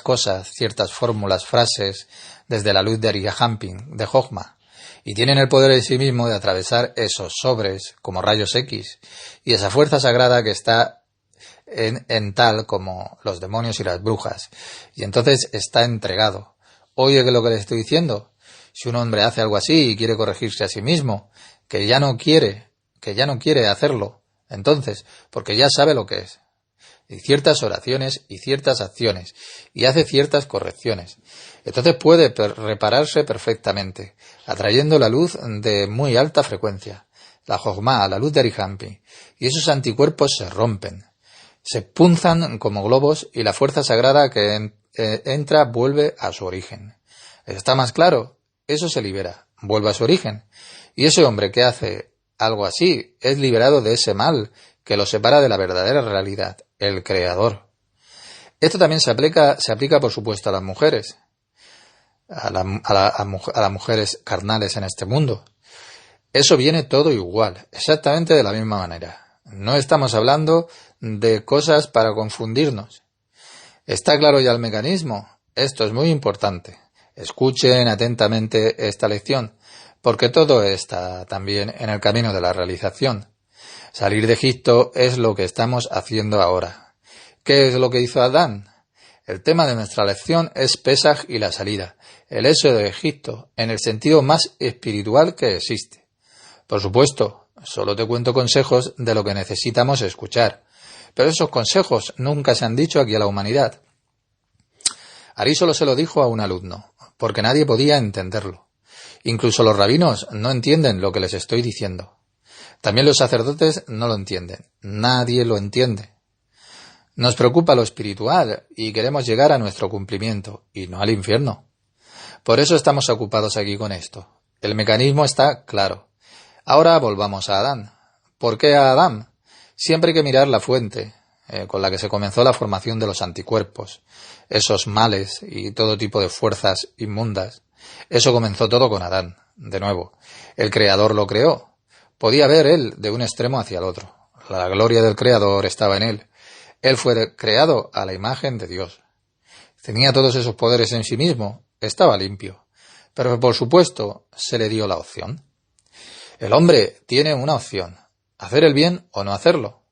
cosas, ciertas fórmulas, frases, desde la luz de Arihampin, de Jochma, y tienen el poder en sí mismo de atravesar esos sobres como rayos X, y esa fuerza sagrada que está en tal como los demonios y las brujas, y entonces está entregado. Oye, ¿qué es lo que le estoy diciendo? Si un hombre hace algo así y quiere corregirse a sí mismo, que ya no quiere hacerlo, entonces, porque ya sabe lo que es, y ciertas oraciones y ciertas acciones, y hace ciertas correcciones, entonces puede repararse perfectamente, atrayendo la luz de muy alta frecuencia, la Jochma, la luz de Arihampin, y esos anticuerpos se rompen, se punzan como globos y la fuerza sagrada que entra vuelve a su origen. ¿Está más claro? Eso se libera, vuelve a su origen. Y ese hombre que hace algo así es liberado de ese mal que lo separa de la verdadera realidad, el Creador. Esto también se aplica por supuesto a las mujeres, a las mujeres carnales en este mundo. Eso viene todo igual, exactamente de la misma manera. No estamos hablando de cosas para confundirnos. ¿Está claro ya el mecanismo? Esto es muy importante. Escuchen atentamente esta lección, porque todo está también en el camino de la realización. Salir de Egipto es lo que estamos haciendo ahora. ¿Qué es lo que hizo Adán? El tema de nuestra lección es Pesaj y la salida, el éxodo de Egipto, en el sentido más espiritual que existe. Por supuesto, solo te cuento consejos de lo que necesitamos escuchar, pero esos consejos nunca se han dicho aquí a la humanidad. Ari solo se lo dijo a un alumno, porque nadie podía entenderlo. Incluso los rabinos no entienden lo que les estoy diciendo. También los sacerdotes no lo entienden. Nadie lo entiende. Nos preocupa lo espiritual y queremos llegar a nuestro cumplimiento, y no al infierno. Por eso estamos ocupados aquí con esto. El mecanismo está claro. Ahora volvamos a Adán. ¿Por qué a Adán? Siempre hay que mirar la fuente con la que se comenzó la formación de los anticuerpos, esos males y todo tipo de fuerzas inmundas. Eso comenzó todo con Adán, de nuevo. El Creador lo creó. Podía ver él de un extremo hacia el otro. La gloria del Creador estaba en él. Él fue creado a la imagen de Dios. Tenía todos esos poderes en sí mismo. Estaba limpio. Pero por supuesto se le dio la opción. El hombre tiene una opción, hacer el bien o no hacerlo.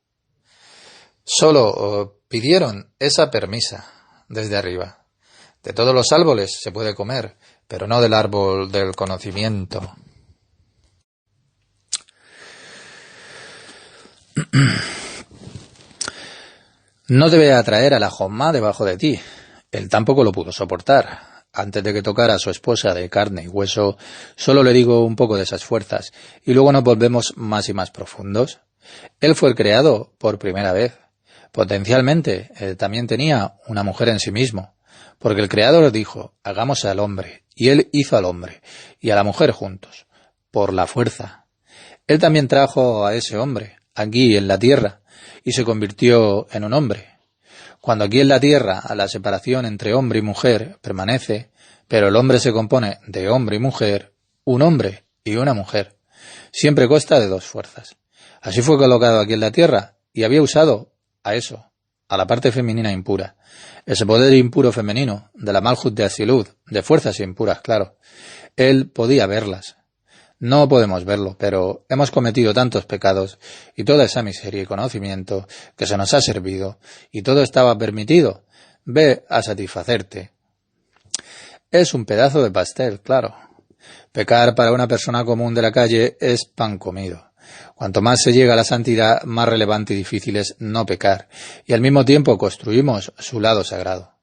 Solo pidieron esa permisa desde arriba. De todos los árboles se puede comer, pero no del árbol del conocimiento. No debe atraer a la Jochma debajo de ti. Él tampoco lo pudo soportar. Antes de que tocara a su esposa de carne y hueso, solo le digo un poco de esas fuerzas, y luego nos volvemos más y más profundos. Él fue el creado por primera vez. Potencialmente, él también tenía una mujer en sí mismo, porque el Creador dijo, hagamos al hombre, y él hizo al hombre, y a la mujer juntos, por la fuerza. Él también trajo a ese hombre, aquí en la tierra, y se convirtió en un hombre. Cuando aquí en la tierra la separación entre hombre y mujer permanece, pero el hombre se compone de hombre y mujer, un hombre y una mujer, siempre consta de dos fuerzas. Así fue colocado aquí en la tierra y había usado a eso, a la parte femenina impura. Ese poder impuro femenino, de la Malhut de Atzilud, de fuerzas impuras, claro. Él podía verlas. No podemos verlo, pero hemos cometido tantos pecados y toda esa miseria y conocimiento que se nos ha servido y todo estaba permitido. Ve a satisfacerte. Es un pedazo de pastel, claro. Pecar para una persona común de la calle es pan comido. Cuanto más se llega a la santidad, más relevante y difícil es no pecar, y al mismo tiempo construimos su lado sagrado.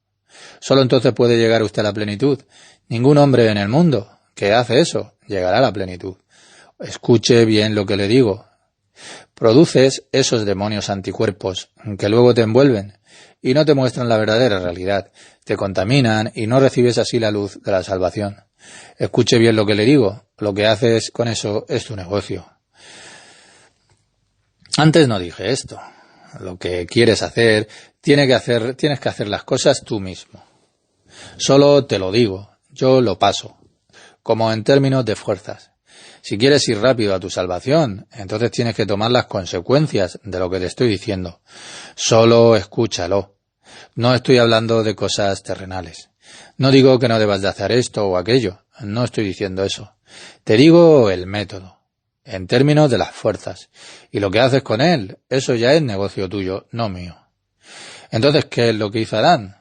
Solo entonces puede llegar usted a la plenitud. Ningún hombre en el mundo que hace eso llegará a la plenitud. Escuche bien lo que le digo. Produces esos demonios anticuerpos que luego te envuelven y no te muestran la verdadera realidad, te contaminan y no recibes así la luz de la salvación. Escuche bien lo que le digo, lo que haces con eso es tu negocio. Antes no dije esto. Lo que quieres hacer, tienes que hacer las cosas tú mismo. Solo te lo digo, yo lo paso, como en términos de fuerzas. Si quieres ir rápido a tu salvación, entonces tienes que tomar las consecuencias de lo que te estoy diciendo. Solo escúchalo. No estoy hablando de cosas terrenales. No digo que no debas de hacer esto o aquello. No estoy diciendo eso. Te digo el método, en términos de las fuerzas. Y lo que haces con él, eso ya es negocio tuyo, no mío. Entonces, ¿qué es lo que hizo Adán?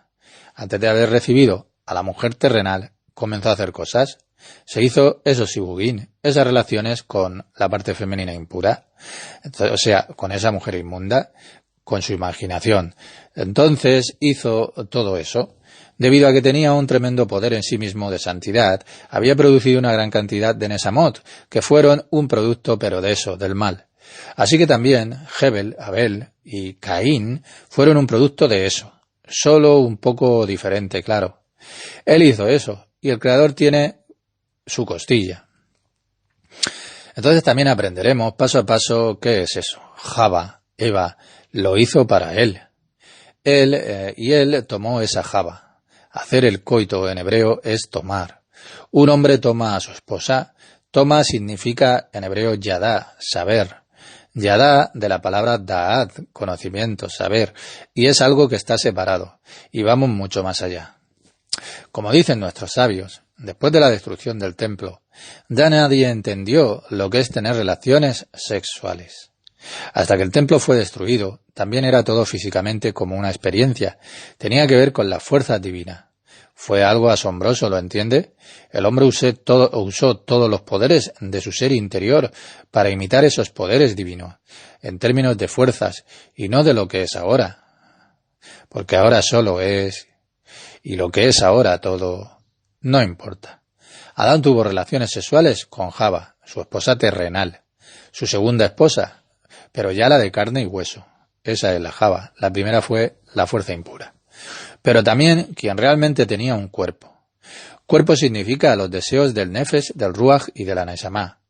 Antes de haber recibido a la mujer terrenal, comenzó a hacer cosas. Se hizo esos sibugín, esas relaciones con la parte femenina impura, o sea, con esa mujer inmunda, con su imaginación. Entonces hizo todo eso. Debido a que tenía un tremendo poder en sí mismo de santidad, había producido una gran cantidad de Nesamot, que fueron un producto, pero de eso, del mal. Así que también Hebel, Abel y Caín fueron un producto de eso, solo un poco diferente, claro. Él hizo eso, y el Creador tiene su costilla. Entonces también aprenderemos paso a paso qué es eso. Java, Eva, lo hizo para él. Él tomó esa Java. Hacer el coito en hebreo es tomar. Un hombre toma a su esposa. Toma significa en hebreo yadá, saber. Yadá de la palabra da'at, conocimiento, saber. Y es algo que está separado. Y vamos mucho más allá. Como dicen nuestros sabios, después de la destrucción del templo, ya nadie entendió lo que es tener relaciones sexuales. Hasta que el templo fue destruido, también era todo físicamente como una experiencia. Tenía que ver con la fuerza divina. Fue algo asombroso, ¿lo entiende? El hombre usó todos los poderes de su ser interior para imitar esos poderes divinos, en términos de fuerzas, y no de lo que es ahora. Porque ahora solo es, y lo que es ahora todo, no importa. Adán tuvo relaciones sexuales con Java, su esposa terrenal, su segunda esposa, pero ya la de carne y hueso. Esa es la Java. La primera fue la fuerza impura. Pero también quien realmente tenía un cuerpo. Cuerpo significa los deseos del Nefesh, del Ruach y de la Neshama.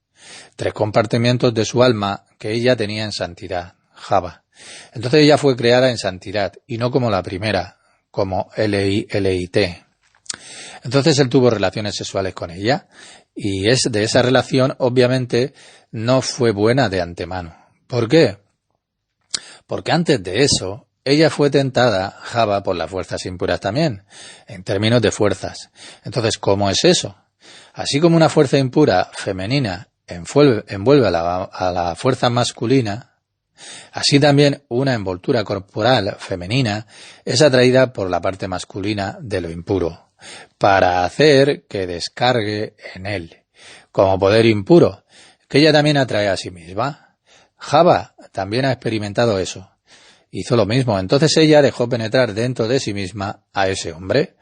3 compartimientos de su alma que ella tenía en santidad, Java. Entonces ella fue creada en santidad y no como la primera, como L-I-L-I-T. Entonces él tuvo relaciones sexuales con ella y de esa relación obviamente no fue buena de antemano. ¿Por qué? Porque antes de eso ella fue tentada, Java, por las fuerzas impuras también, en términos de fuerzas. Entonces, ¿cómo es eso? Así como una fuerza impura femenina envuelve a la fuerza masculina, así también una envoltura corporal femenina es atraída por la parte masculina de lo impuro, para hacer que descargue en él, como poder impuro, que ella también atrae a sí misma. Java también ha experimentado eso. Hizo lo mismo. Entonces ella dejó penetrar dentro de sí misma a ese hombre,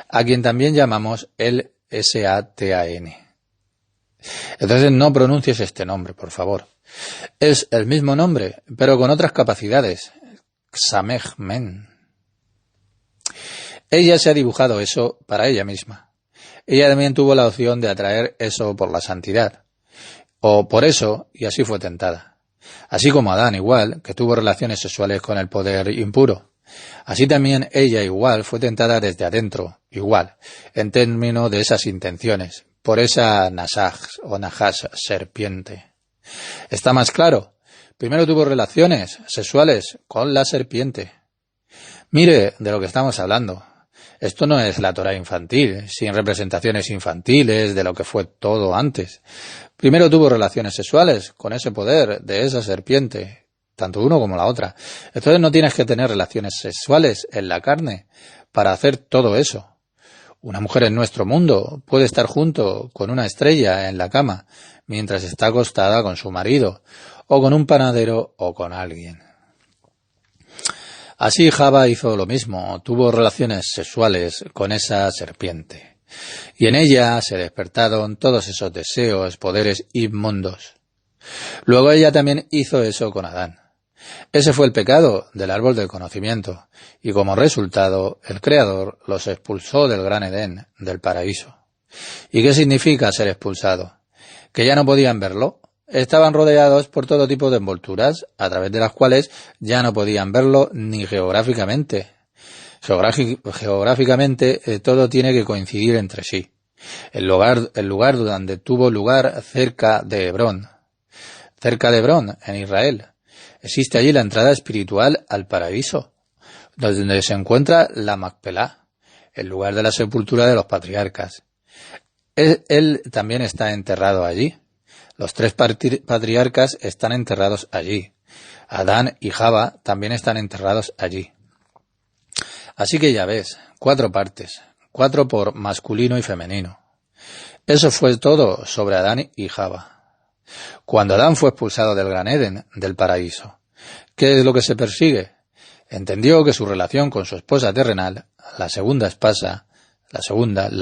a quien también llamamos el Satan. Entonces no pronuncies este nombre, por favor. Es el mismo nombre, pero con otras capacidades. Samech Men. Ella se ha dibujado eso para ella misma. Ella también tuvo la opción de atraer eso por la santidad. O por eso, y así fue tentada. Así como Adán igual, que tuvo relaciones sexuales con el poder impuro. Así también ella igual fue tentada desde adentro, igual, en términos de esas intenciones, por esa Nasaj o Nahash, serpiente. ¿Está más claro? Primero tuvo relaciones sexuales con la serpiente. Mire de lo que estamos hablando. Esto no es la Torá infantil, sin representaciones infantiles de lo que fue todo antes. Primero tuvo relaciones sexuales con ese poder de esa serpiente, tanto uno como la otra. Entonces no tienes que tener relaciones sexuales en la carne para hacer todo eso. Una mujer en nuestro mundo puede estar junto con una estrella en la cama mientras está acostada con su marido, o con un panadero o con alguien. Así Java hizo lo mismo, tuvo relaciones sexuales con esa serpiente. Y en ella se despertaron todos esos deseos, poderes inmundos. Luego ella también hizo eso con Adán. Ese fue el pecado del árbol del conocimiento, y como resultado, el Creador los expulsó del gran Edén, del paraíso. ¿Y qué significa ser expulsado? ¿Que ya no podían verlo? Estaban rodeados por todo tipo de envolturas, a través de las cuales ya no podían verlo ni geográficamente. Geográficamente todo tiene que coincidir entre sí. El lugar donde tuvo lugar cerca de Hebrón, en Israel. Existe allí la entrada espiritual al paraíso, donde se encuentra la Macpelá, el lugar de la sepultura de los patriarcas. Él también está enterrado allí. Los 3 patriarcas están enterrados allí. Adán y Java también están enterrados allí. Así que ya ves, 4 partes, 4 por masculino y femenino. Eso fue todo sobre Adán y Java. Cuando Adán fue expulsado del Gran Edén, del paraíso, ¿qué es lo que se persigue? Entendió que su relación con su esposa terrenal, la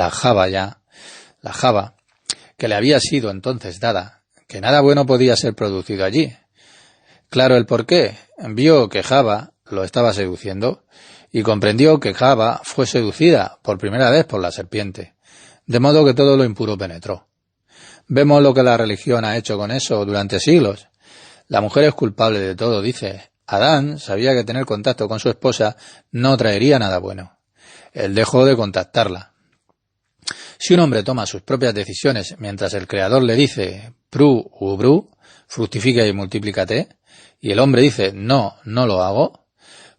Java, que le había sido entonces dada, que nada bueno podía ser producido allí. Claro el porqué. Vio que Java lo estaba seduciendo y comprendió que Java fue seducida por primera vez por la serpiente, de modo que todo lo impuro penetró. Vemos lo que la religión ha hecho con eso durante siglos. La mujer es culpable de todo, dice. Adán sabía que tener contacto con su esposa no traería nada bueno. Él dejó de contactarla. Si un hombre toma sus propias decisiones mientras el Creador le dice pru u bru, fructifica y multiplícate, y el hombre dice no lo hago,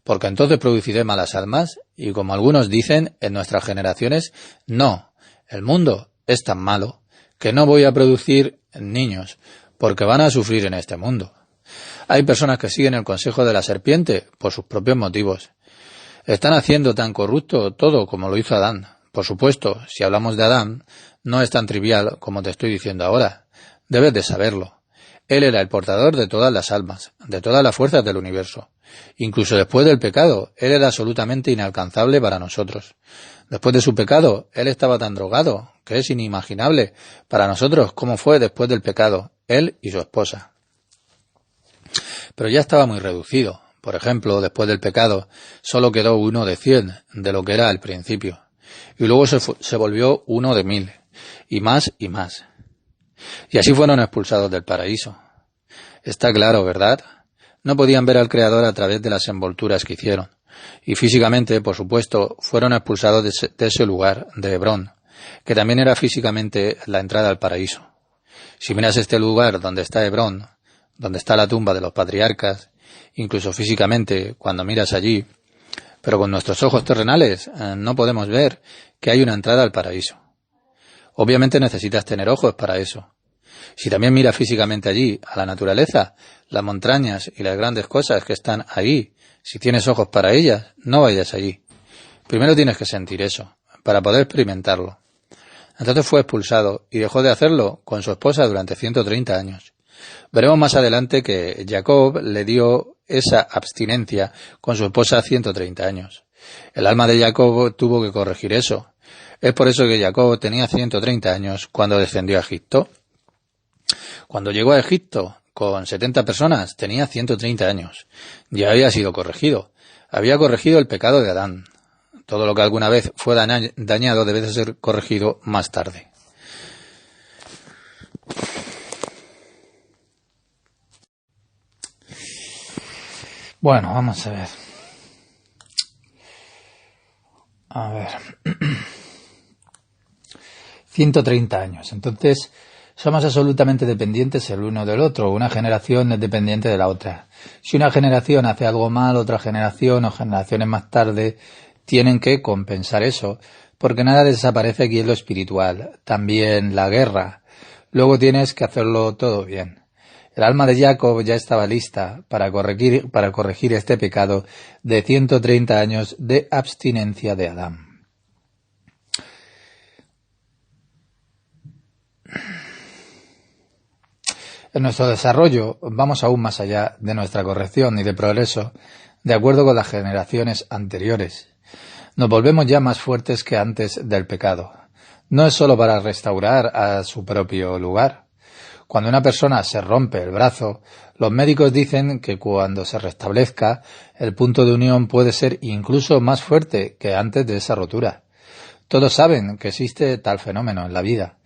porque entonces produciré malas almas, y como algunos dicen en nuestras generaciones, no, el mundo es tan malo que no voy a producir niños, porque van a sufrir en este mundo. Hay personas que siguen el consejo de la serpiente por sus propios motivos. Están haciendo tan corrupto todo como lo hizo Adán. Por supuesto, si hablamos de Adán, no es tan trivial como te estoy diciendo ahora. Debes de saberlo. Él era el portador de todas las almas, de todas las fuerzas del universo. Incluso después del pecado, él era absolutamente inalcanzable para nosotros. Después de su pecado, él estaba tan drogado que es inimaginable para nosotros cómo fue después del pecado, él y su esposa. Pero ya estaba muy reducido. Por ejemplo, después del pecado, solo quedó 1 de 100 de lo que era al principio. Y luego se volvió 1 de 1000, y más y más. Y así fueron expulsados del paraíso. Está claro, ¿verdad? No podían ver al Creador a través de las envolturas que hicieron. Y físicamente, por supuesto, fueron expulsados de ese lugar, de Hebrón, que también era físicamente la entrada al paraíso. Si miras este lugar donde está Hebrón, donde está la tumba de los patriarcas, incluso físicamente, cuando miras allí, pero con nuestros ojos terrenales no podemos ver que hay una entrada al paraíso. Obviamente necesitas tener ojos para eso. Si también miras físicamente allí, a la naturaleza, las montañas y las grandes cosas que están ahí, si tienes ojos para ellas, no vayas allí. Primero tienes que sentir eso, para poder experimentarlo. Entonces fue expulsado y dejó de hacerlo con su esposa durante 130 años. Veremos más adelante que Jacob le dio esa abstinencia con su esposa 130 años. El alma de Jacob tuvo que corregir eso. Es por eso que Jacob tenía 130 años cuando descendió a Egipto. Cuando llegó a Egipto con 70 personas tenía 130 años. Ya había sido corregido. Había corregido el pecado de Adán. Todo lo que alguna vez fue dañado debe de ser corregido más tarde. Bueno, vamos a ver. 130 años. Entonces, Somos absolutamente dependientes el uno del otro. Una generación es dependiente de la otra. Si una generación hace algo mal, otra generación o generaciones más tarde tienen que compensar eso, porque nada desaparece aquí en lo espiritual. También la guerra. Luego tienes que hacerlo todo bien. El alma de Jacob ya estaba lista para corregir este pecado de 130 años de abstinencia de Adán. En nuestro desarrollo vamos aún más allá de nuestra corrección y de progreso, de acuerdo con las generaciones anteriores. Nos volvemos ya más fuertes que antes del pecado. No es solo para restaurar a su propio lugar. Cuando una persona se rompe el brazo, los médicos dicen que cuando se restablezca, el punto de unión puede ser incluso más fuerte que antes de esa rotura. Todos saben que existe tal fenómeno en la vida.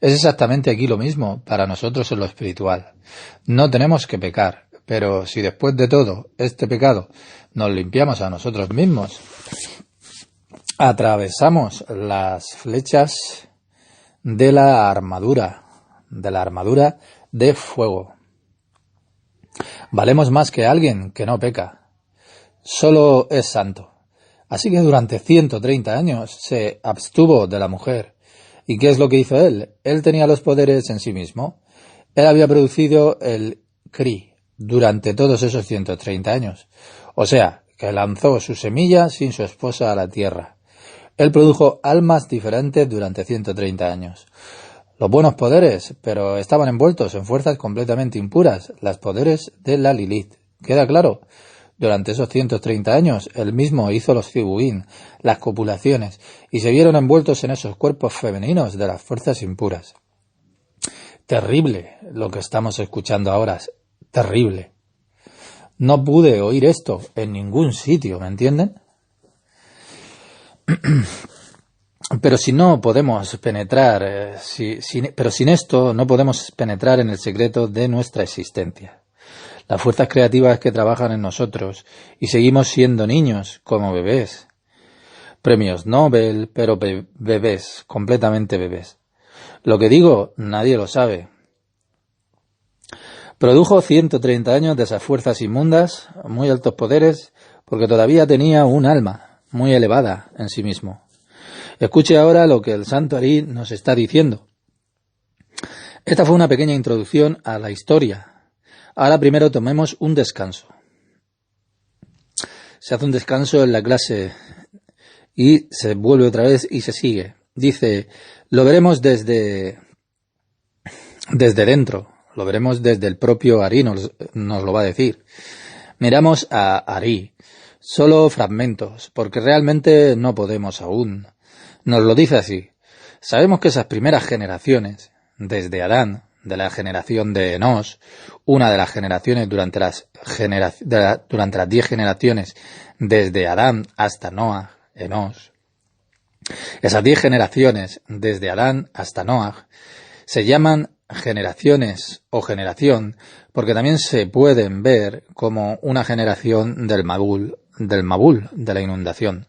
Es exactamente aquí lo mismo para nosotros en lo espiritual. No tenemos que pecar, pero si después de todo este pecado nos limpiamos a nosotros mismos, atravesamos las flechas de la armadura de fuego. Valemos más que alguien que no peca. Solo es santo. Así que durante 130 años se abstuvo de la mujer. ¿Y qué es lo que hizo él? Él tenía los poderes en sí mismo. Él había producido el Cri durante todos esos 130 años. O sea, que lanzó su semilla sin su esposa a la tierra. Él produjo almas diferentes durante 130 años. Los buenos poderes, pero estaban envueltos en fuerzas completamente impuras, los poderes de la Lilith. ¿Queda claro? Durante esos 130 años, él mismo hizo los zibuín, las copulaciones, y se vieron envueltos en esos cuerpos femeninos de las fuerzas impuras. Terrible lo que estamos escuchando ahora, terrible. No pude oír esto en ningún sitio, ¿me entienden? Pero si no podemos penetrar, pero sin esto no podemos penetrar en el secreto de nuestra existencia. Las fuerzas creativas que trabajan en nosotros y seguimos siendo niños como bebés. Premios Nobel, pero bebés, completamente bebés. Lo que digo, nadie lo sabe. Produjo 130 años de esas fuerzas inmundas, muy altos poderes, porque todavía tenía un alma muy elevada en sí mismo. Escuche ahora lo que el Santo Ari nos está diciendo. Esta fue una pequeña introducción a la historia. Ahora primero tomemos un descanso. Se hace un descanso en la clase y se vuelve otra vez y se sigue. Dice, lo veremos desde dentro, lo veremos desde el propio Ari, nos lo va a decir. Miramos a Ari, solo fragmentos, porque realmente no podemos aún. Nos lo dice así. Sabemos que esas primeras generaciones, desde Adán, de la generación de Enos, una de las generaciones durante las 10 generaciones, desde Adán hasta Noah, Enos. Esas 10 generaciones, desde Adán hasta Noah, se llaman generaciones o generación, porque también se pueden ver como una generación del Mabul, de la inundación.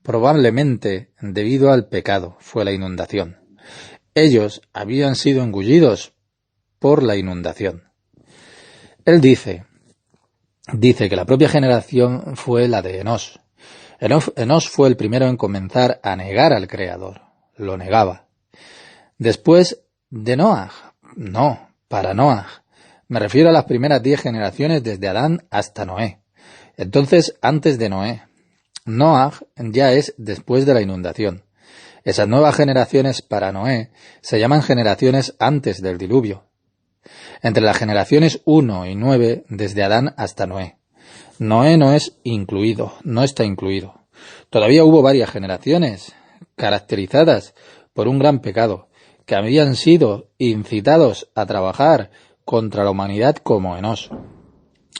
Probablemente debido al pecado fue la inundación. Ellos habían sido engullidos por la inundación. Él dice que la propia generación fue la de Enos. Enos fue el primero en comenzar a negar al Creador. Lo negaba. Después de Noah. No, para Noah. Me refiero a las primeras 10 generaciones desde Adán hasta Noé. Entonces, antes de Noé. Noah ya es después de la inundación. Esas nuevas generaciones para Noé se llaman generaciones antes del diluvio. Entre las generaciones 1 y 9, desde Adán hasta Noé. Noé no está incluido. Todavía hubo varias generaciones, caracterizadas por un gran pecado, que habían sido incitados a trabajar contra la humanidad como Enos.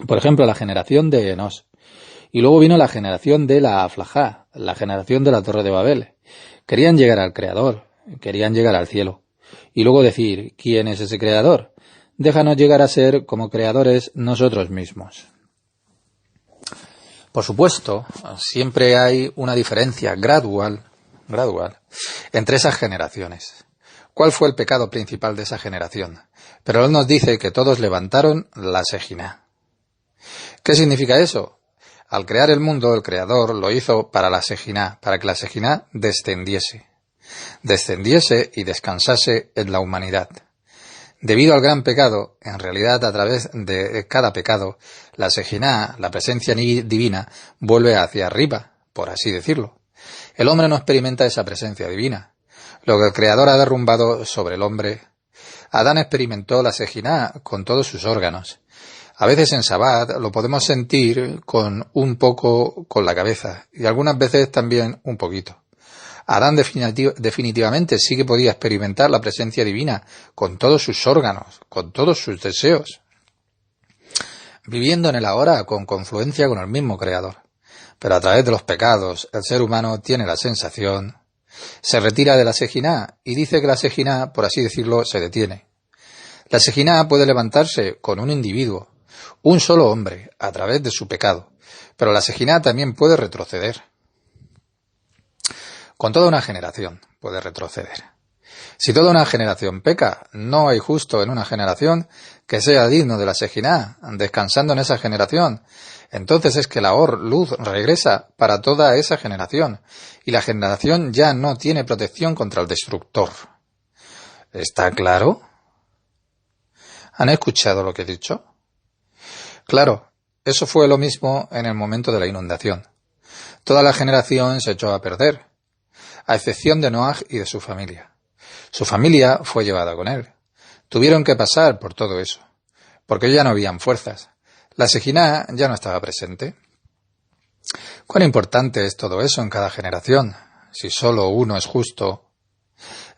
Por ejemplo, la generación de Enos. Y luego vino la generación de la Aflajá, la generación de la Torre de Babel. Querían llegar al Creador, querían llegar al cielo. Y luego decir, ¿quién es ese Creador? Déjanos llegar a ser como creadores nosotros mismos. Por supuesto, siempre hay una diferencia gradual entre esas generaciones. cuál fue el pecado principal de esa generación, pero él nos dice que todos levantaron la Shejinah. ¿Qué significa eso? Al crear el mundo, el Creador lo hizo para la Shejinah, para que la Shejinah descendiese y descansase en la humanidad. Debido al gran pecado, en realidad a través de cada pecado, la Shejinah, la presencia divina, vuelve hacia arriba, por así decirlo. El hombre no experimenta esa presencia divina. Lo que el Creador ha derrumbado sobre el hombre, Adán experimentó la Shejinah con todos sus órganos. A veces en Sabbat lo podemos sentir con un poco con la cabeza y algunas veces también un poquito. Adán definitivamente sí que podía experimentar la presencia divina con todos sus órganos, con todos sus deseos, viviendo en el ahora con confluencia con el mismo Creador. Pero a través de los pecados, el ser humano tiene la sensación, se retira de la Shejinah y dice que la Shejinah, por así decirlo, se detiene. La Shejinah puede levantarse con un individuo, un solo hombre, a través de su pecado, pero la Shejinah también puede retroceder. Con toda una generación puede retroceder. Si toda una generación peca, no hay justo en una generación que sea digno de la Shejinah, descansando en esa generación. Entonces es que la luz regresa para toda esa generación, y la generación ya no tiene protección contra el destructor. ¿Está claro? ¿Han escuchado lo que he dicho? Claro, eso fue lo mismo en el momento de la inundación. Toda la generación se echó a perder, a excepción de Noaj y de su familia. Su familia fue llevada con él. Tuvieron que pasar por todo eso, porque ya no habían fuerzas. La Shejinah ya no estaba presente. ¿Cuán importante es todo eso en cada generación? Si solo uno es justo.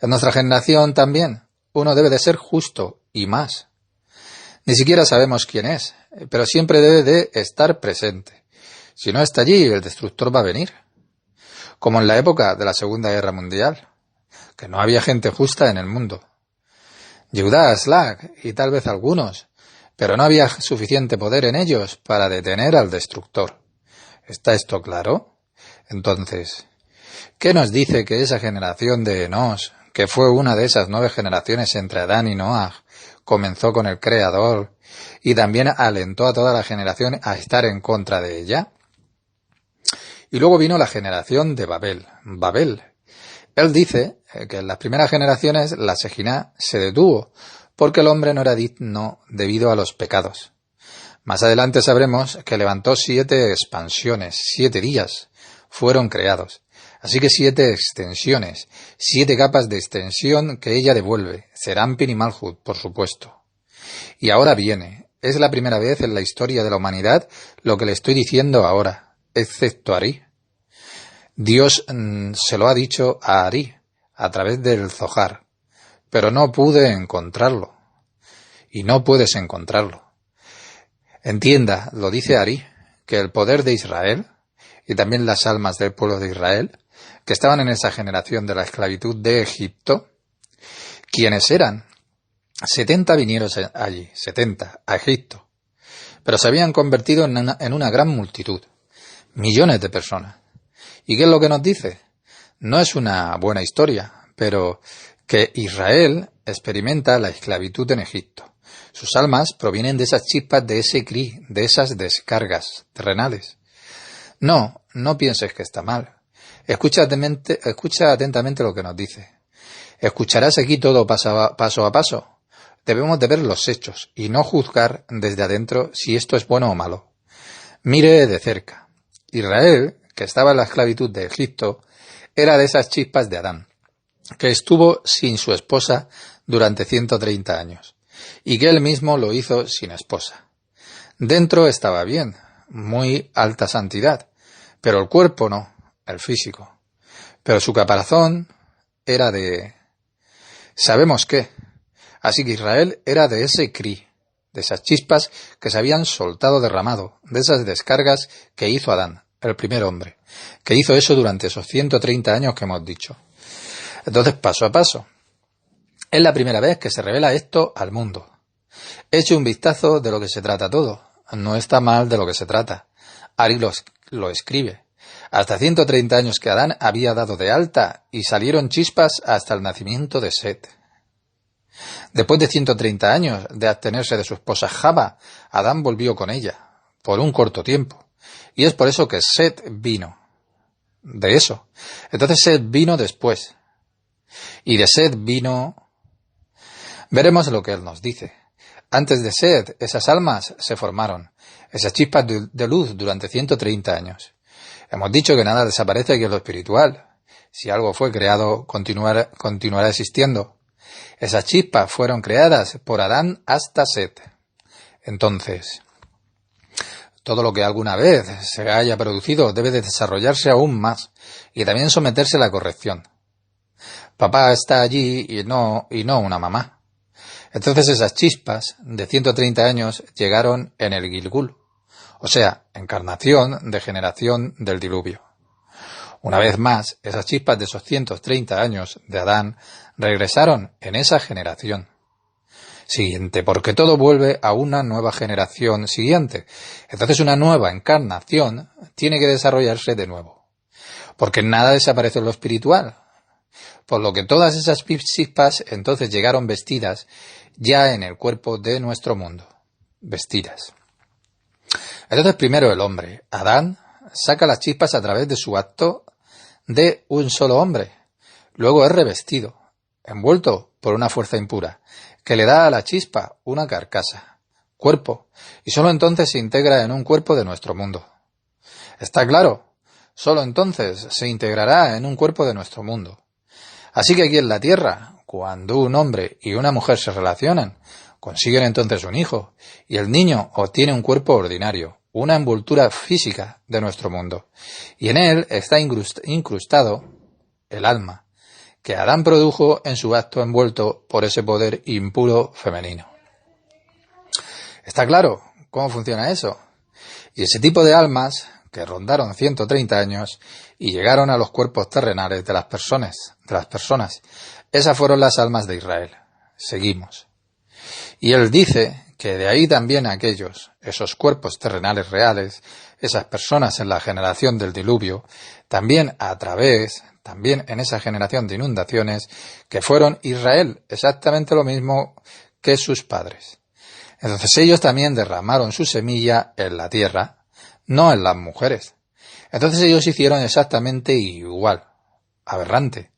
En nuestra generación también, uno debe de ser justo y más. Ni siquiera sabemos quién es, pero siempre debe de estar presente. Si no está allí, el destructor va a venir. Como en la época de la Segunda Guerra Mundial, que no había gente justa en el mundo. Yehudá, Slag y tal vez algunos, pero no había suficiente poder en ellos para detener al destructor. ¿Está esto claro? Entonces, ¿qué nos dice que esa generación de Enos, que fue una de esas 9 generaciones entre Adán y Noaj, comenzó con el Creador y también alentó a toda la generación a estar en contra de ella? Y luego vino la generación de Babel. Él dice que en las primeras generaciones la Shejinah se detuvo porque el hombre no era digno debido a los pecados. Más adelante sabremos que levantó 7 expansiones, 7 días fueron creados. Así que 7 extensiones, 7 capas de extensión que ella devuelve, Serampin y Malhut, por supuesto. Y ahora viene, es la primera vez en la historia de la humanidad lo que le estoy diciendo ahora, excepto Ari. Dios se lo ha dicho a Ari, a través del Zohar, pero no pude encontrarlo. Y no puedes encontrarlo. Entienda, lo dice Ari, que el poder de Israel, y también las almas del pueblo de Israel, que estaban en esa generación de la esclavitud de Egipto, ¿quiénes eran? 70 vinieron allí, 70, a Egipto, pero se habían convertido en una gran multitud, millones de personas. ¿Y qué es lo que nos dice? No es una buena historia, pero que Israel experimenta la esclavitud en Egipto. Sus almas provienen de esas chispas de ese cri, de esas descargas terrenales. No pienses que está mal. Escucha atentamente lo que nos dice. Escucharás aquí todo paso a paso. Debemos de ver los hechos y no juzgar desde adentro si esto es bueno o malo. Mire de cerca. Israel, que estaba en la esclavitud de Egipto, era de esas chispas de Adán, que estuvo sin su esposa durante 130 años, y que él mismo lo hizo sin esposa. Dentro estaba bien, muy alta santidad, pero el cuerpo no, el físico. Pero su caparazón era de... ¿sabemos qué? Así que Israel era de ese cri, de esas chispas que se habían soltado derramado, de esas descargas que hizo Adán, el primer hombre, que hizo eso durante esos 130 años que hemos dicho. Entonces, paso a paso. Es la primera vez que se revela esto al mundo. Eche un vistazo de lo que se trata todo. No está mal de lo que se trata. Ari lo escribe. Hasta 130 años que Adán había dado de alta y salieron chispas hasta el nacimiento de Set. Después de 130 años de abstenerse de su esposa Java, Adán volvió con ella, por un corto tiempo. Y es por eso que Set vino. De eso. Entonces Set vino después. Y de Set vino... Veremos lo que él nos dice. Antes de Set, esas almas se formaron, esas chispas de luz durante 130 años. Hemos dicho que nada desaparece aquí en lo espiritual. Si algo fue creado, continuará existiendo. Esas chispas fueron creadas por Adán hasta Set. Entonces, todo lo que alguna vez se haya producido debe de desarrollarse aún más y también someterse a la corrección. Papá está allí y no una mamá. Entonces esas chispas de 130 años llegaron en el Gilgul, o sea, encarnación de generación del diluvio. Una vez más, esas chispas de esos 130 años de Adán regresaron en esa generación siguiente, porque todo vuelve a una nueva generación siguiente. Entonces una nueva encarnación tiene que desarrollarse de nuevo, porque nada desaparece en lo espiritual. Por lo que todas esas chispas entonces llegaron vestidas ya en el cuerpo de nuestro mundo. Vestidas. Entonces primero el hombre, Adán, saca las chispas a través de su acto de un solo hombre. Luego es revestido, envuelto por una fuerza impura, que le da a la chispa una carcasa, cuerpo, y solo entonces se integra en un cuerpo de nuestro mundo. ¿Está claro? Solo entonces se integrará en un cuerpo de nuestro mundo. Así que aquí en la Tierra, cuando un hombre y una mujer se relacionan, consiguen entonces un hijo, y el niño obtiene un cuerpo ordinario, una envoltura física de nuestro mundo, y en él está incrustado el alma, que Adán produjo en su acto envuelto por ese poder impuro femenino. ¿Está claro cómo funciona eso? Y ese tipo de almas, que rondaron 130 años y llegaron a los cuerpos terrenales de las personas, esas fueron las almas de Israel. Seguimos. Y él dice que de ahí también esos cuerpos terrenales reales, esas personas en la generación del diluvio, también en esa generación de inundaciones, que fueron Israel, exactamente lo mismo que sus padres. Entonces ellos también derramaron su semilla en la tierra, no en las mujeres. Entonces ellos hicieron exactamente igual. Aberrante.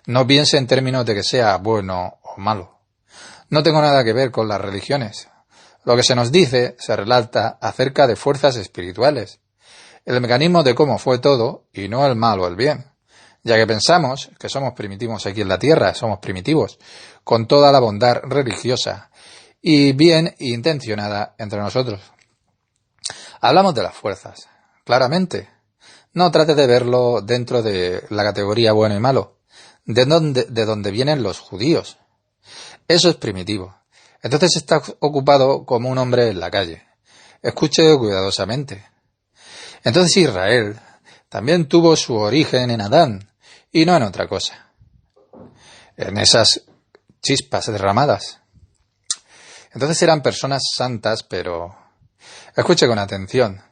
No piense en términos de que sea bueno o malo. No tengo nada que ver con las religiones. Lo que se nos dice se relata acerca de fuerzas espirituales, el mecanismo de cómo fue todo y no el mal o el bien, ya que pensamos que somos primitivos aquí en la tierra, somos primitivos, con toda la bondad religiosa y bien intencionada entre nosotros. Hablamos de las fuerzas, claramente. No trate de verlo dentro de la categoría bueno y malo, de donde vienen los judíos. Eso es primitivo. Entonces está ocupado como un hombre en la calle. Escuche cuidadosamente. Entonces Israel también tuvo su origen en Adán y no en otra cosa. En esas chispas derramadas. Entonces eran personas santas, pero... Escuche con atención.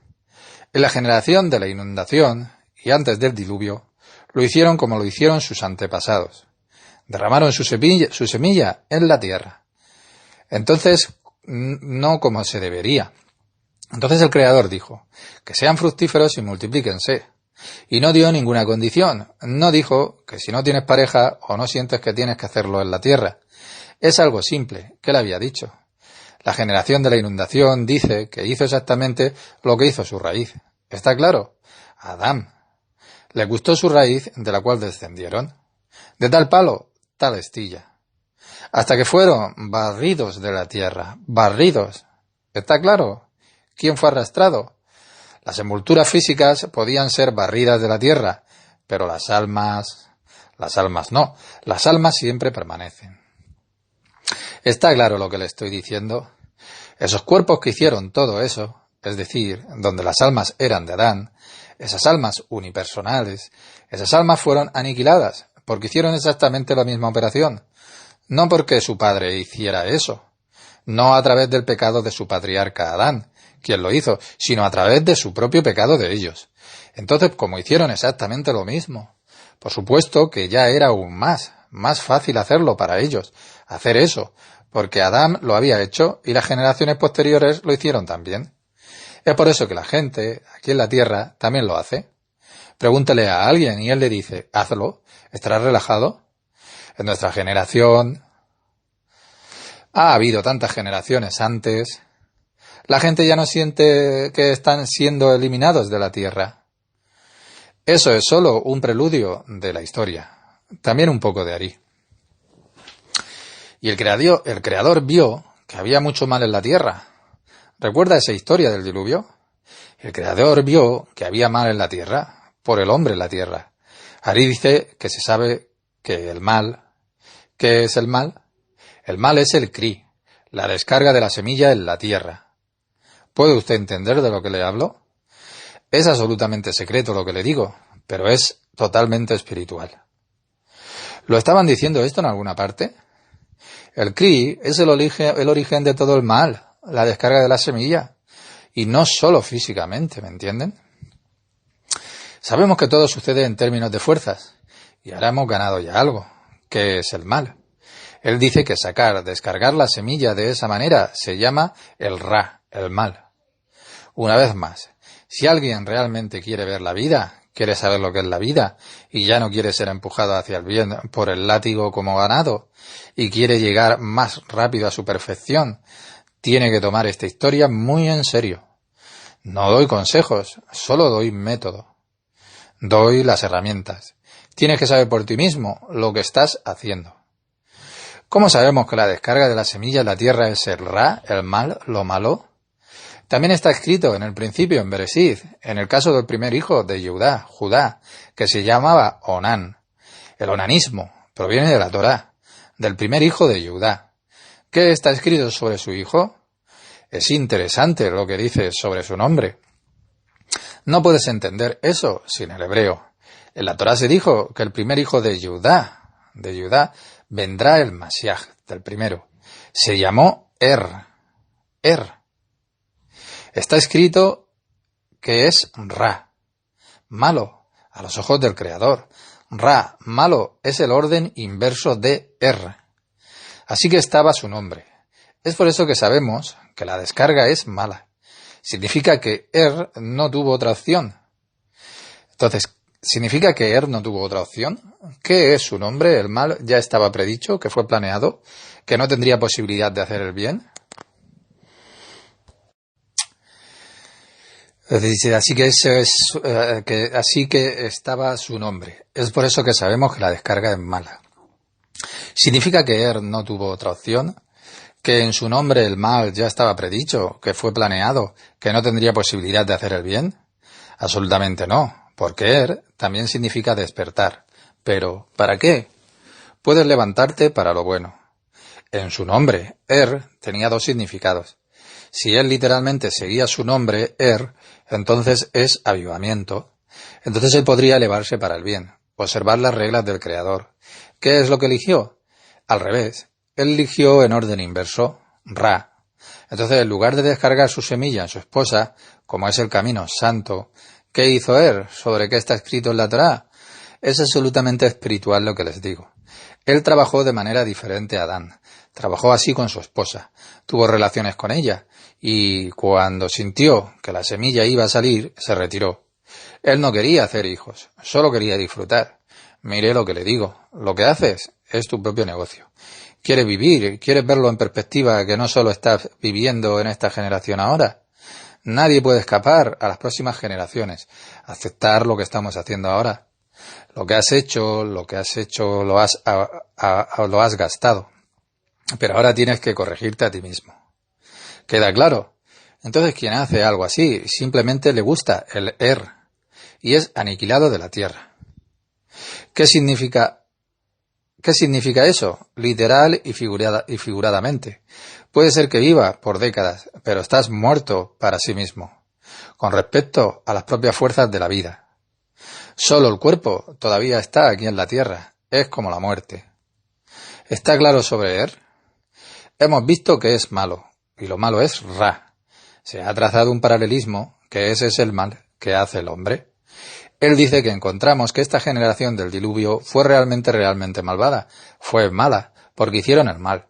En la generación de la inundación y antes del diluvio, lo hicieron como lo hicieron sus antepasados. Derramaron su semilla en la tierra. Entonces, no como se debería. Entonces el Creador dijo, que sean fructíferos y multiplíquense. Y no dio ninguna condición. No dijo que si no tienes pareja o no sientes que tienes que hacerlo en la tierra. Es algo simple, que él había dicho. La generación de la inundación dice que hizo exactamente lo que hizo su raíz. ¿Está claro? Adán. Le gustó su raíz, de la cual descendieron. De tal palo, tal astilla. Hasta que fueron barridos de la tierra. Barridos. ¿Está claro? ¿Quién fue arrastrado? Las envolturas físicas podían ser barridas de la tierra, pero las almas no. Las almas siempre permanecen. ¿Está claro lo que le estoy diciendo? Esos cuerpos que hicieron todo eso, es decir, donde las almas eran de Adán, esas almas unipersonales, esas almas fueron aniquiladas, porque hicieron exactamente la misma operación. No porque su padre hiciera eso, no a través del pecado de su patriarca Adán, quien lo hizo, sino a través de su propio pecado de ellos. Entonces, como hicieron exactamente lo mismo, por supuesto que ya era aún más fácil hacerlo para ellos, hacer eso, porque Adán lo había hecho y las generaciones posteriores lo hicieron también. Es por eso que la gente, aquí en la Tierra, también lo hace. Pregúntale a alguien y él le dice, hazlo, estarás relajado. En nuestra generación ha habido tantas generaciones antes. La gente ya no siente que están siendo eliminados de la Tierra. Eso es solo un preludio de la historia. También un poco de Ari. Y el creador vio que había mucho mal en la Tierra. ¿Recuerda esa historia del diluvio? El creador vio que había mal en la Tierra, por el hombre en la Tierra. Ari dice que se sabe que el mal... ¿Qué es el mal? El mal es el cri, la descarga de la semilla en la Tierra. ¿Puede usted entender de lo que le hablo? Es absolutamente secreto lo que le digo, pero es totalmente espiritual. ¿Lo estaban diciendo esto en alguna parte? El cri es el origen de todo el mal, la descarga de la semilla, y no solo físicamente, ¿me entienden? Sabemos que todo sucede en términos de fuerzas, y ahora hemos ganado ya algo, que es el mal. Él dice que descargar la semilla de esa manera se llama el ra, el mal. Una vez más, si alguien realmente quiere ver la vida, quiere saber lo que es la vida, y ya no quiere ser empujado hacia el bien por el látigo como ganado, y quiere llegar más rápido a su perfección, tiene que tomar esta historia muy en serio. No doy consejos, solo doy método. Doy las herramientas. Tienes que saber por ti mismo lo que estás haciendo. ¿Cómo sabemos que la descarga de la semilla en la tierra es el ra, el mal, lo malo? También está escrito en el principio, en Bereshit, en el caso del primer hijo de Judá, que se llamaba Onán. El onanismo proviene de la Torá, del primer hijo de Judá. ¿Qué está escrito sobre su hijo? Es interesante lo que dice sobre su nombre. No puedes entender eso sin el hebreo. En la Torá se dijo que el primer hijo de Judá, vendrá el Mashiach, del primero. Se llamó Er. Está escrito que es Ra, malo, a los ojos del Creador. Ra, malo, es el orden inverso de Er. Así que estaba su nombre. Es por eso que sabemos que la descarga es mala. Significa que Er no tuvo otra opción. Entonces, ¿significa que Er no tuvo otra opción? ¿Qué es su nombre? El mal ya estaba predicho, que fue planeado, que no tendría posibilidad de hacer el bien. Así que estaba su nombre. Es por eso que sabemos que la descarga es mala. ¿Significa que Er no tuvo otra opción? ¿Que en su nombre el mal ya estaba predicho, que fue planeado, que no tendría posibilidad de hacer el bien? Absolutamente no, porque Er también significa despertar. Pero, ¿para qué? Puedes levantarte para lo bueno. En su nombre, Er tenía dos significados. Si él literalmente seguía su nombre, Er, entonces es avivamiento. Entonces él podría elevarse para el bien, observar las reglas del Creador. ¿Qué es lo que eligió? Al revés. Él eligió en orden inverso, Ra. Entonces, en lugar de descargar su semilla en su esposa, como es el camino santo, ¿qué hizo Er? ¿Sobre qué está escrito en la Torá? Es absolutamente espiritual lo que les digo. Él trabajó de manera diferente a Adán. Trabajó así con su esposa. Tuvo relaciones con ella. Y cuando sintió que la semilla iba a salir, se retiró. Él no quería hacer hijos, solo quería disfrutar. Mire lo que le digo. Lo que haces es tu propio negocio. ¿Quieres vivir? ¿Quieres verlo en perspectiva que no solo estás viviendo en esta generación ahora? Nadie puede escapar a las próximas generaciones. Aceptar lo que estamos haciendo ahora. Lo que has hecho lo has gastado. Pero ahora tienes que corregirte a ti mismo. ¿Queda claro? Entonces quien hace algo así simplemente le gusta el Er y es aniquilado de la tierra. ¿Qué significa eso? Literal y figuradamente. Puede ser que viva por décadas, pero estás muerto para sí mismo, con respecto a las propias fuerzas de la vida. Solo el cuerpo todavía está aquí en la tierra, es como la muerte. ¿Está claro sobre Er? Hemos visto que es malo, y lo malo es Ra. Se ha trazado un paralelismo, que ese es el mal que hace el hombre. Él dice que encontramos que esta generación del diluvio fue realmente malvada. Fue mala, porque hicieron el mal.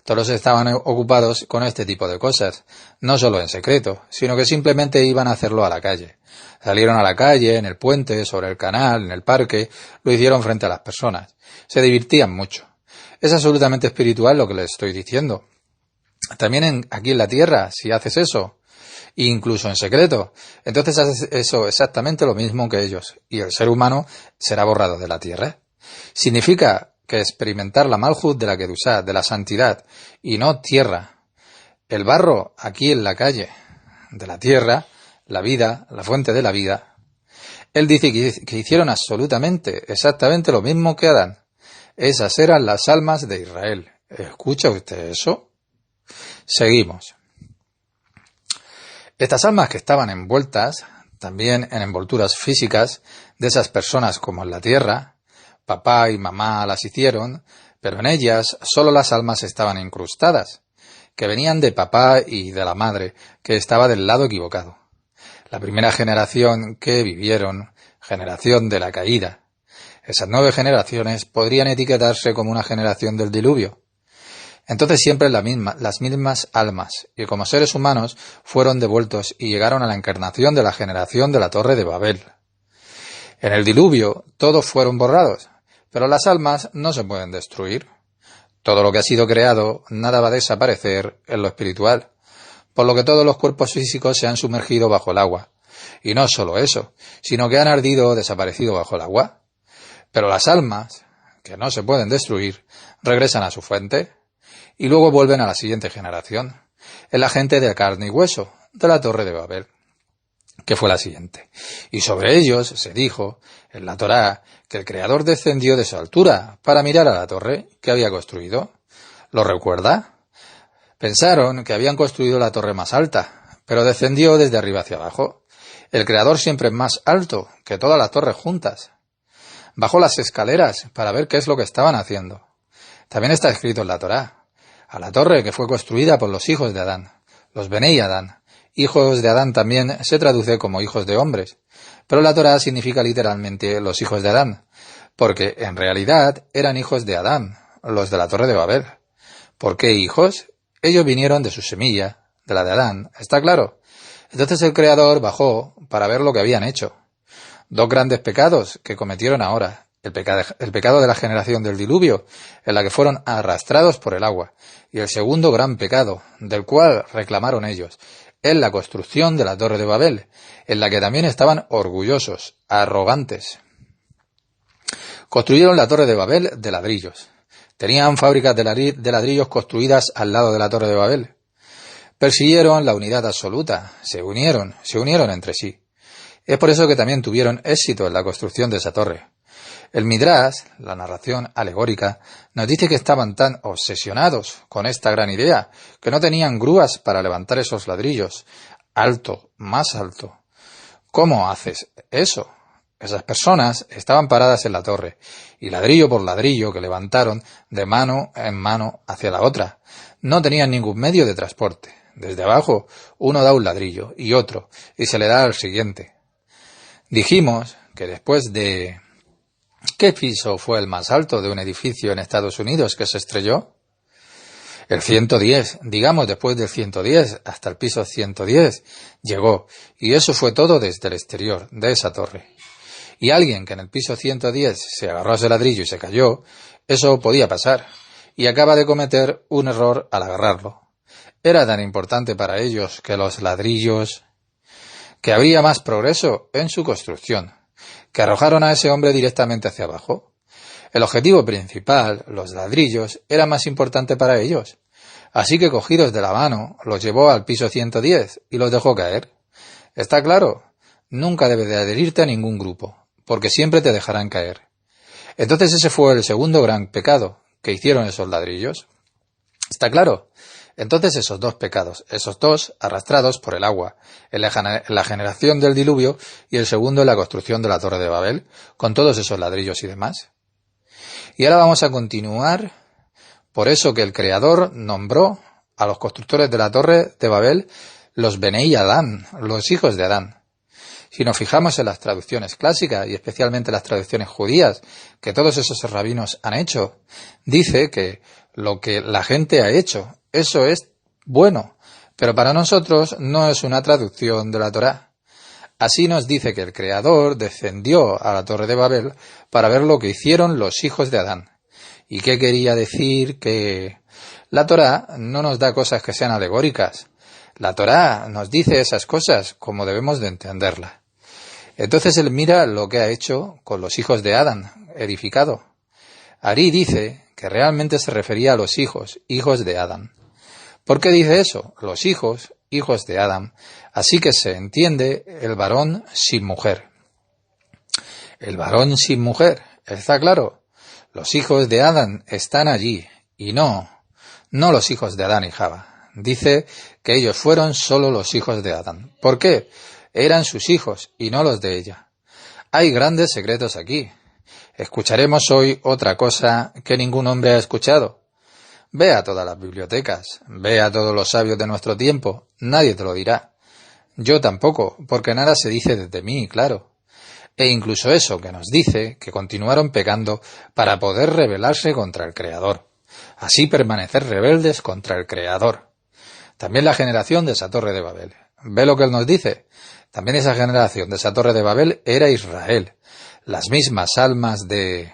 Todos estaban ocupados con este tipo de cosas, no solo en secreto, sino que simplemente iban a hacerlo a la calle. Salieron a la calle, en el puente, sobre el canal, en el parque, lo hicieron frente a las personas. Se divertían mucho. Es absolutamente espiritual lo que les estoy diciendo. También aquí en la tierra, si haces eso, incluso en secreto, entonces haces eso exactamente lo mismo que ellos, y el ser humano será borrado de la tierra. Significa que experimentar la malhut de la Kedusá, de la santidad, y no tierra. El barro aquí en la calle de la tierra, la vida, la fuente de la vida. Él dice que hicieron absolutamente, exactamente lo mismo que Adán. Esas eran las almas de Israel. ¿Escucha usted eso? Seguimos. Estas almas que estaban envueltas, también en envolturas físicas, de esas personas como en la tierra, papá y mamá las hicieron, pero en ellas solo las almas estaban incrustadas, que venían de papá y de la madre, que estaba del lado equivocado. La primera generación que vivieron, generación de la caída. Esas 9 generaciones podrían etiquetarse como una generación del diluvio. Entonces siempre las mismas almas, y como seres humanos, fueron devueltos y llegaron a la encarnación de la generación de la Torre de Babel. En el diluvio todos fueron borrados, pero las almas no se pueden destruir. Todo lo que ha sido creado, nada va a desaparecer en lo espiritual, por lo que todos los cuerpos físicos se han sumergido bajo el agua. Y no solo eso, sino que han ardido o desaparecido bajo el agua. Pero las almas, que no se pueden destruir, regresan a su fuente y luego vuelven a la siguiente generación, en la gente de carne y hueso, de la Torre de Babel, que fue la siguiente. Y sobre ellos se dijo, en la Torá, que el Creador descendió de su altura para mirar a la torre que había construido. ¿Lo recuerda? Pensaron que habían construido la torre más alta, pero descendió desde arriba hacia abajo. El Creador siempre es más alto que todas las torres juntas. Bajó las escaleras para ver qué es lo que estaban haciendo. También está escrito en la Torá, a la torre que fue construida por los hijos de Adán, los Benei Adán. Hijos de Adán también se traduce como hijos de hombres, pero la Torá significa literalmente los hijos de Adán, porque en realidad eran hijos de Adán, los de la Torre de Babel. ¿Por qué hijos? Ellos vinieron de su semilla, de la de Adán, ¿está claro? Entonces el Creador bajó para ver lo que habían hecho. 2 grandes pecados que cometieron ahora. El pecado de la generación del diluvio, en la que fueron arrastrados por el agua, y el segundo gran pecado, del cual reclamaron ellos, es la construcción de la Torre de Babel, en la que también estaban orgullosos, arrogantes. Construyeron la Torre de Babel de ladrillos. Tenían fábricas de ladrillos construidas al lado de la Torre de Babel. Persiguieron la unidad absoluta, se unieron entre sí. Es por eso que también tuvieron éxito en la construcción de esa torre. El Midrash, la narración alegórica, nos dice que estaban tan obsesionados con esta gran idea que no tenían grúas para levantar esos ladrillos. Alto, más alto. ¿Cómo haces eso? Esas personas estaban paradas en la torre, y ladrillo por ladrillo que levantaron de mano en mano hacia la otra. No tenían ningún medio de transporte. Desde abajo uno da un ladrillo y otro, y se le da al siguiente. Dijimos que después de... ¿Qué piso fue el más alto de un edificio en Estados Unidos que se estrelló? El 110, digamos después del 110, hasta el piso 110, llegó, y eso fue todo desde el exterior de esa torre. Y alguien que en el piso 110 se agarró a ese ladrillo y se cayó, eso podía pasar, y acaba de cometer un error al agarrarlo. Era tan importante para ellos que los ladrillos, que habría más progreso en su construcción, que arrojaron a ese hombre directamente hacia abajo. El objetivo principal, los ladrillos, era más importante para ellos. Así que cogidos de la mano, los llevó al piso 110 y los dejó caer. ¿Está claro? Nunca debes de adherirte a ningún grupo, porque siempre te dejarán caer. Entonces ese fue el segundo gran pecado que hicieron esos ladrillos. ¿Está claro? Entonces esos 2 pecados, esos 2 arrastrados por el agua, en la generación del diluvio, y el segundo en la construcción de la Torre de Babel, con todos esos ladrillos y demás. Y ahora vamos a continuar, por eso que el Creador nombró a los constructores de la Torre de Babel los Benei Adán, los hijos de Adán. Si nos fijamos en las traducciones clásicas, y especialmente las traducciones judías, que todos esos rabinos han hecho, dice que lo que la gente ha hecho. Eso es bueno, pero para nosotros no es una traducción de la Torá. Así nos dice que el Creador descendió a la Torre de Babel para ver lo que hicieron los hijos de Adán. ¿Y qué quería decir? Que la Torá no nos da cosas que sean alegóricas. La Torá nos dice esas cosas como debemos de entenderlas. Entonces él mira lo que ha hecho con los hijos de Adán, edificado. Ari dice que realmente se refería a los hijos de Adán. ¿Por qué dice eso? Los hijos de Adán. Así que se entiende el varón sin mujer. El varón sin mujer, ¿está claro? Los hijos de Adán están allí, y no los hijos de Adán y Java. Dice que ellos fueron solo los hijos de Adán. ¿Por qué? Eran sus hijos, y no los de ella. Hay grandes secretos aquí. Escucharemos hoy otra cosa que ningún hombre ha escuchado. Ve a todas las bibliotecas, ve a todos los sabios de nuestro tiempo, nadie te lo dirá. Yo tampoco, porque nada se dice desde mí, claro. E incluso eso que nos dice que continuaron pecando para poder rebelarse contra el Creador. Así permanecer rebeldes contra el Creador. También la generación de esa Torre de Babel. ¿Ve lo que él nos dice? También esa generación de esa Torre de Babel era Israel. Las mismas almas de...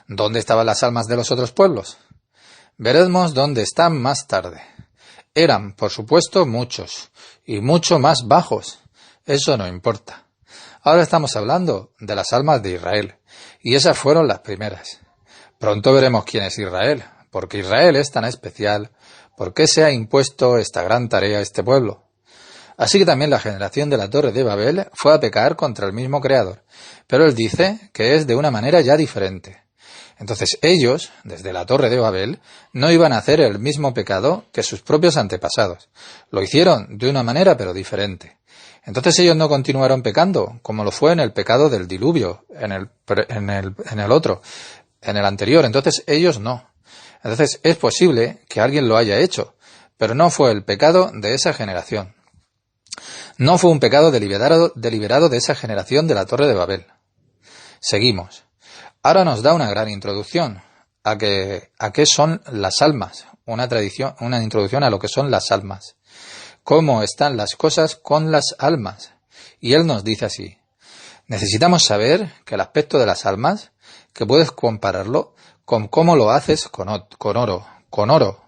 ¿Dónde estaban las almas de los otros pueblos? Veremos dónde están más tarde. Eran, por supuesto, muchos, y mucho más bajos. Eso no importa. Ahora estamos hablando de las almas de Israel, y esas fueron las primeras. Pronto veremos quién es Israel, porque Israel es tan especial, por qué se ha impuesto esta gran tarea a este pueblo. Así que también la generación de la Torre de Babel fue a pecar contra el mismo Creador, pero él dice que es de una manera ya diferente. Entonces ellos, desde la Torre de Babel, no iban a hacer el mismo pecado que sus propios antepasados. Lo hicieron de una manera pero diferente. Entonces ellos no continuaron pecando, como lo fue en el pecado del diluvio, en el otro, en el anterior. Entonces ellos no. Entonces es posible que alguien lo haya hecho, pero no fue el pecado de esa generación. No fue un pecado deliberado de esa generación de la Torre de Babel. Seguimos. Ahora nos da una gran introducción a qué son las almas, una introducción a lo que son las almas. Cómo están las cosas con las almas. Y él nos dice así. Necesitamos saber que el aspecto de las almas, que puedes compararlo con cómo lo haces con oro.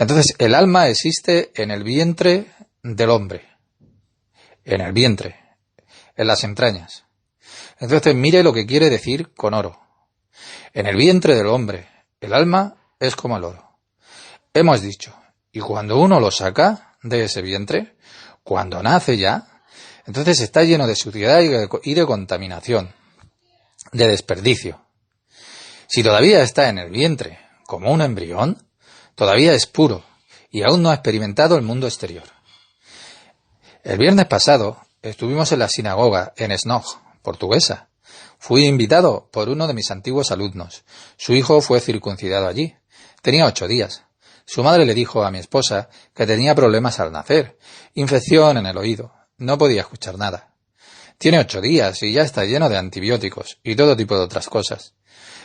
Entonces, el alma existe en el vientre del hombre. En el vientre. En las entrañas. Entonces, mire lo que quiere decir con oro. En el vientre del hombre, el alma es como el oro. Hemos dicho, y cuando uno lo saca de ese vientre, cuando nace ya, entonces está lleno de suciedad y de contaminación, de desperdicio. Si todavía está en el vientre, como un embrión, todavía es puro y aún no ha experimentado el mundo exterior. El viernes pasado estuvimos en la sinagoga en Snog, portuguesa. Fui invitado por uno de mis antiguos alumnos. Su hijo fue circuncidado allí. Tenía 8 días. Su madre le dijo a mi esposa que tenía problemas al nacer, infección en el oído, no podía escuchar nada. Tiene 8 días y ya está lleno de antibióticos y todo tipo de otras cosas.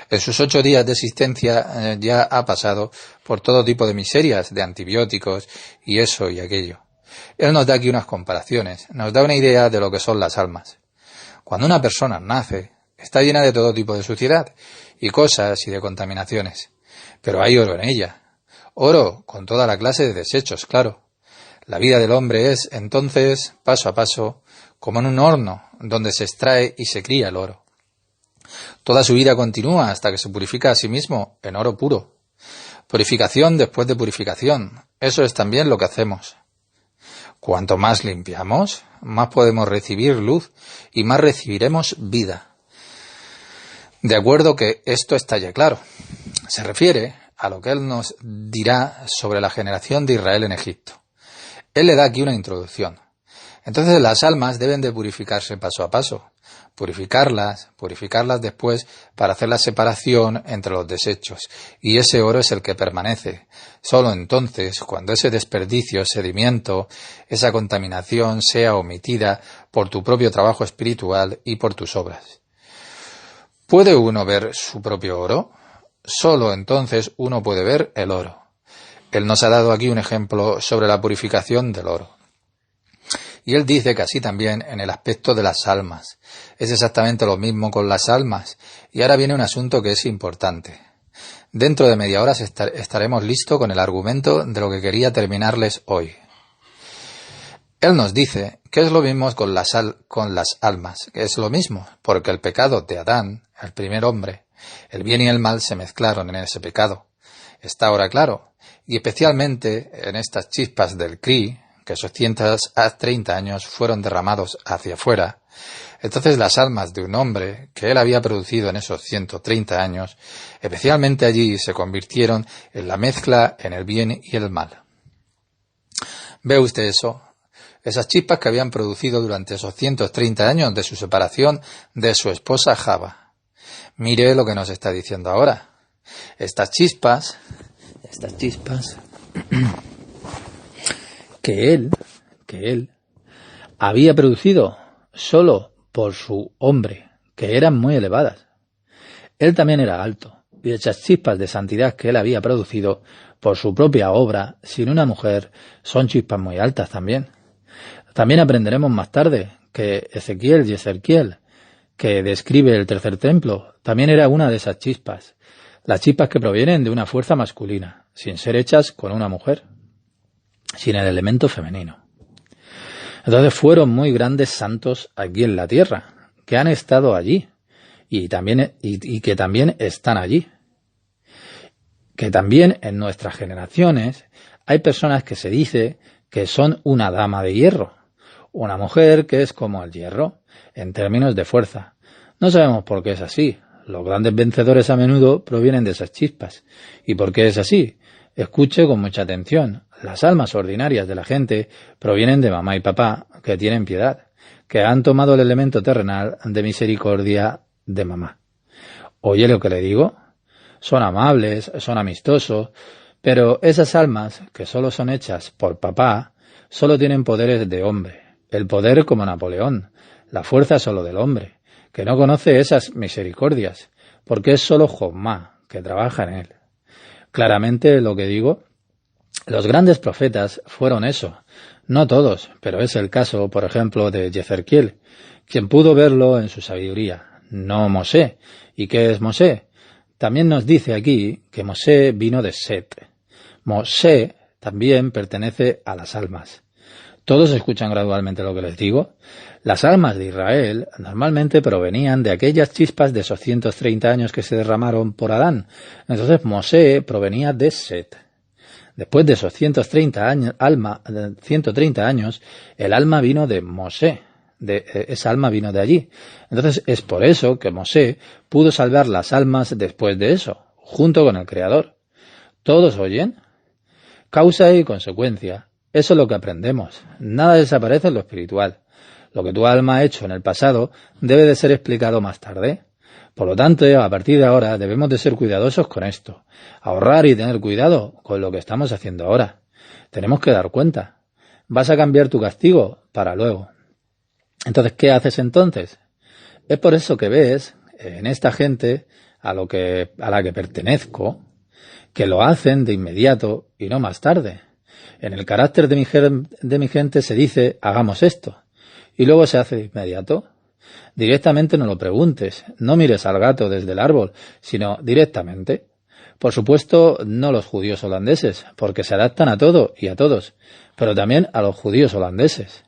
En sus 8 días de existencia ya ha pasado por todo tipo de miserias de antibióticos y eso y aquello. Él nos da aquí unas comparaciones, nos da una idea de lo que son las almas. Cuando una persona nace, está llena de todo tipo de suciedad y cosas y de contaminaciones, pero hay oro en ella. Oro con toda la clase de desechos, claro. La vida del hombre es, entonces, paso a paso, como en un horno donde se extrae y se cría el oro. Toda su vida continúa hasta que se purifica a sí mismo en oro puro. Purificación después de purificación. Eso es también lo que hacemos. Cuanto más limpiamos, más podemos recibir luz y más recibiremos vida. De acuerdo que esto está ya claro. Se refiere a lo que él nos dirá sobre la generación de Israel en Egipto. Él le da aquí una introducción. Entonces las almas deben de purificarse paso a paso. Purificarlas después para hacer la separación entre los desechos. Y ese oro es el que permanece. Solo entonces, cuando ese desperdicio, sedimiento, esa contaminación sea omitida por tu propio trabajo espiritual y por tus obras. ¿Puede uno ver su propio oro? Solo entonces uno puede ver el oro. Él nos ha dado aquí un ejemplo sobre la purificación del oro. Y él dice que así también en el aspecto de las almas. Es exactamente lo mismo con las almas. Y ahora viene un asunto que es importante. Dentro de media hora estaremos listos con el argumento de lo que quería terminarles hoy. Él nos dice que es lo mismo con las almas, que es lo mismo, porque el pecado de Adán, el primer hombre, el bien y el mal se mezclaron en ese pecado. Está ahora claro, y especialmente en estas chispas del Cri, que esos 130 años fueron derramados hacia afuera. Entonces las almas de un hombre que él había producido en esos 130 años, especialmente allí se convirtieron en la mezcla en el bien y el mal. ¿Ve usted eso? Esas chispas que habían producido durante esos 130 años de su separación de su esposa Java. Mire lo que nos está diciendo ahora. Estas chispas que él había producido solo por su hombre, que eran muy elevadas. Él también era alto, y esas chispas de santidad que él había producido por su propia obra, sin una mujer, son chispas muy altas también. También aprenderemos más tarde que Ezequiel, que describe el tercer templo, también era una de esas chispas, las chispas que provienen de una fuerza masculina, sin ser hechas con una mujer, sin el elemento femenino. Entonces fueron muy grandes santos aquí en la tierra, que han estado allí, y que también están allí. Que también en nuestras generaciones hay personas que se dice que son una dama de hierro, una mujer que es como el hierro, en términos de fuerza. No sabemos por qué es así. Los grandes vencedores a menudo provienen de esas chispas. ¿Y por qué es así? Escuche con mucha atención. Las almas ordinarias de la gente provienen de mamá y papá, que tienen piedad, que han tomado el elemento terrenal de misericordia de mamá. ¿Oye lo que le digo? Son amables, son amistosos, pero esas almas, que solo son hechas por papá, solo tienen poderes de hombre. El poder como Napoleón, la fuerza solo del hombre, que no conoce esas misericordias, porque es solo Jomá, que trabaja en él. Claramente lo que digo, los grandes profetas fueron eso. No todos, pero es el caso, por ejemplo, de Ezequiel, quien pudo verlo en su sabiduría, no Mosé. ¿Y qué es Mosé? También nos dice aquí que Mosé vino de Set. Mosé también pertenece a las almas. ¿Todos escuchan gradualmente lo que les digo? Las almas de Israel normalmente provenían de aquellas chispas de esos 130 años que se derramaron por Adán. Entonces Mosé provenía de Set. Después de esos 130 años, el alma vino de Mosé. Esa alma vino de allí. Entonces es por eso que Mosé pudo salvar las almas después de eso, junto con el Creador. ¿Todos oyen? Causa y consecuencia. Eso es lo que aprendemos. Nada desaparece en lo espiritual. Lo que tu alma ha hecho en el pasado debe de ser explicado más tarde. Por lo tanto, a partir de ahora debemos de ser cuidadosos con esto. Ahorrar y tener cuidado con lo que estamos haciendo ahora. Tenemos que dar cuenta. Vas a cambiar tu castigo para luego. Entonces, ¿qué haces entonces? Es por eso que ves en esta gente a la que pertenezco, que lo hacen de inmediato y no más tarde. En el carácter de mi gente se dice, hagamos esto, y luego se hace de inmediato. Directamente no lo preguntes, no mires al gato desde el árbol, sino directamente. Por supuesto, no los judíos holandeses, porque se adaptan a todo y a todos, pero también a los judíos holandeses.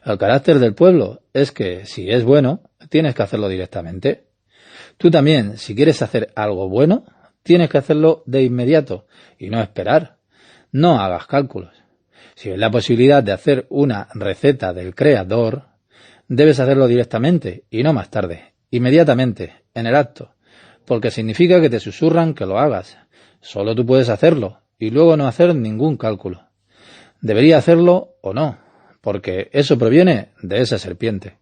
El carácter del pueblo es que, si es bueno, tienes que hacerlo directamente. Tú también, si quieres hacer algo bueno, tienes que hacerlo de inmediato y no esperar. No hagas cálculos. Si ves la posibilidad de hacer una receta del Creador, debes hacerlo directamente y no más tarde, inmediatamente, en el acto, porque significa que te susurran que lo hagas. Solo tú puedes hacerlo y luego no hacer ningún cálculo. ¿Debería hacerlo o no? Porque eso proviene de esa serpiente.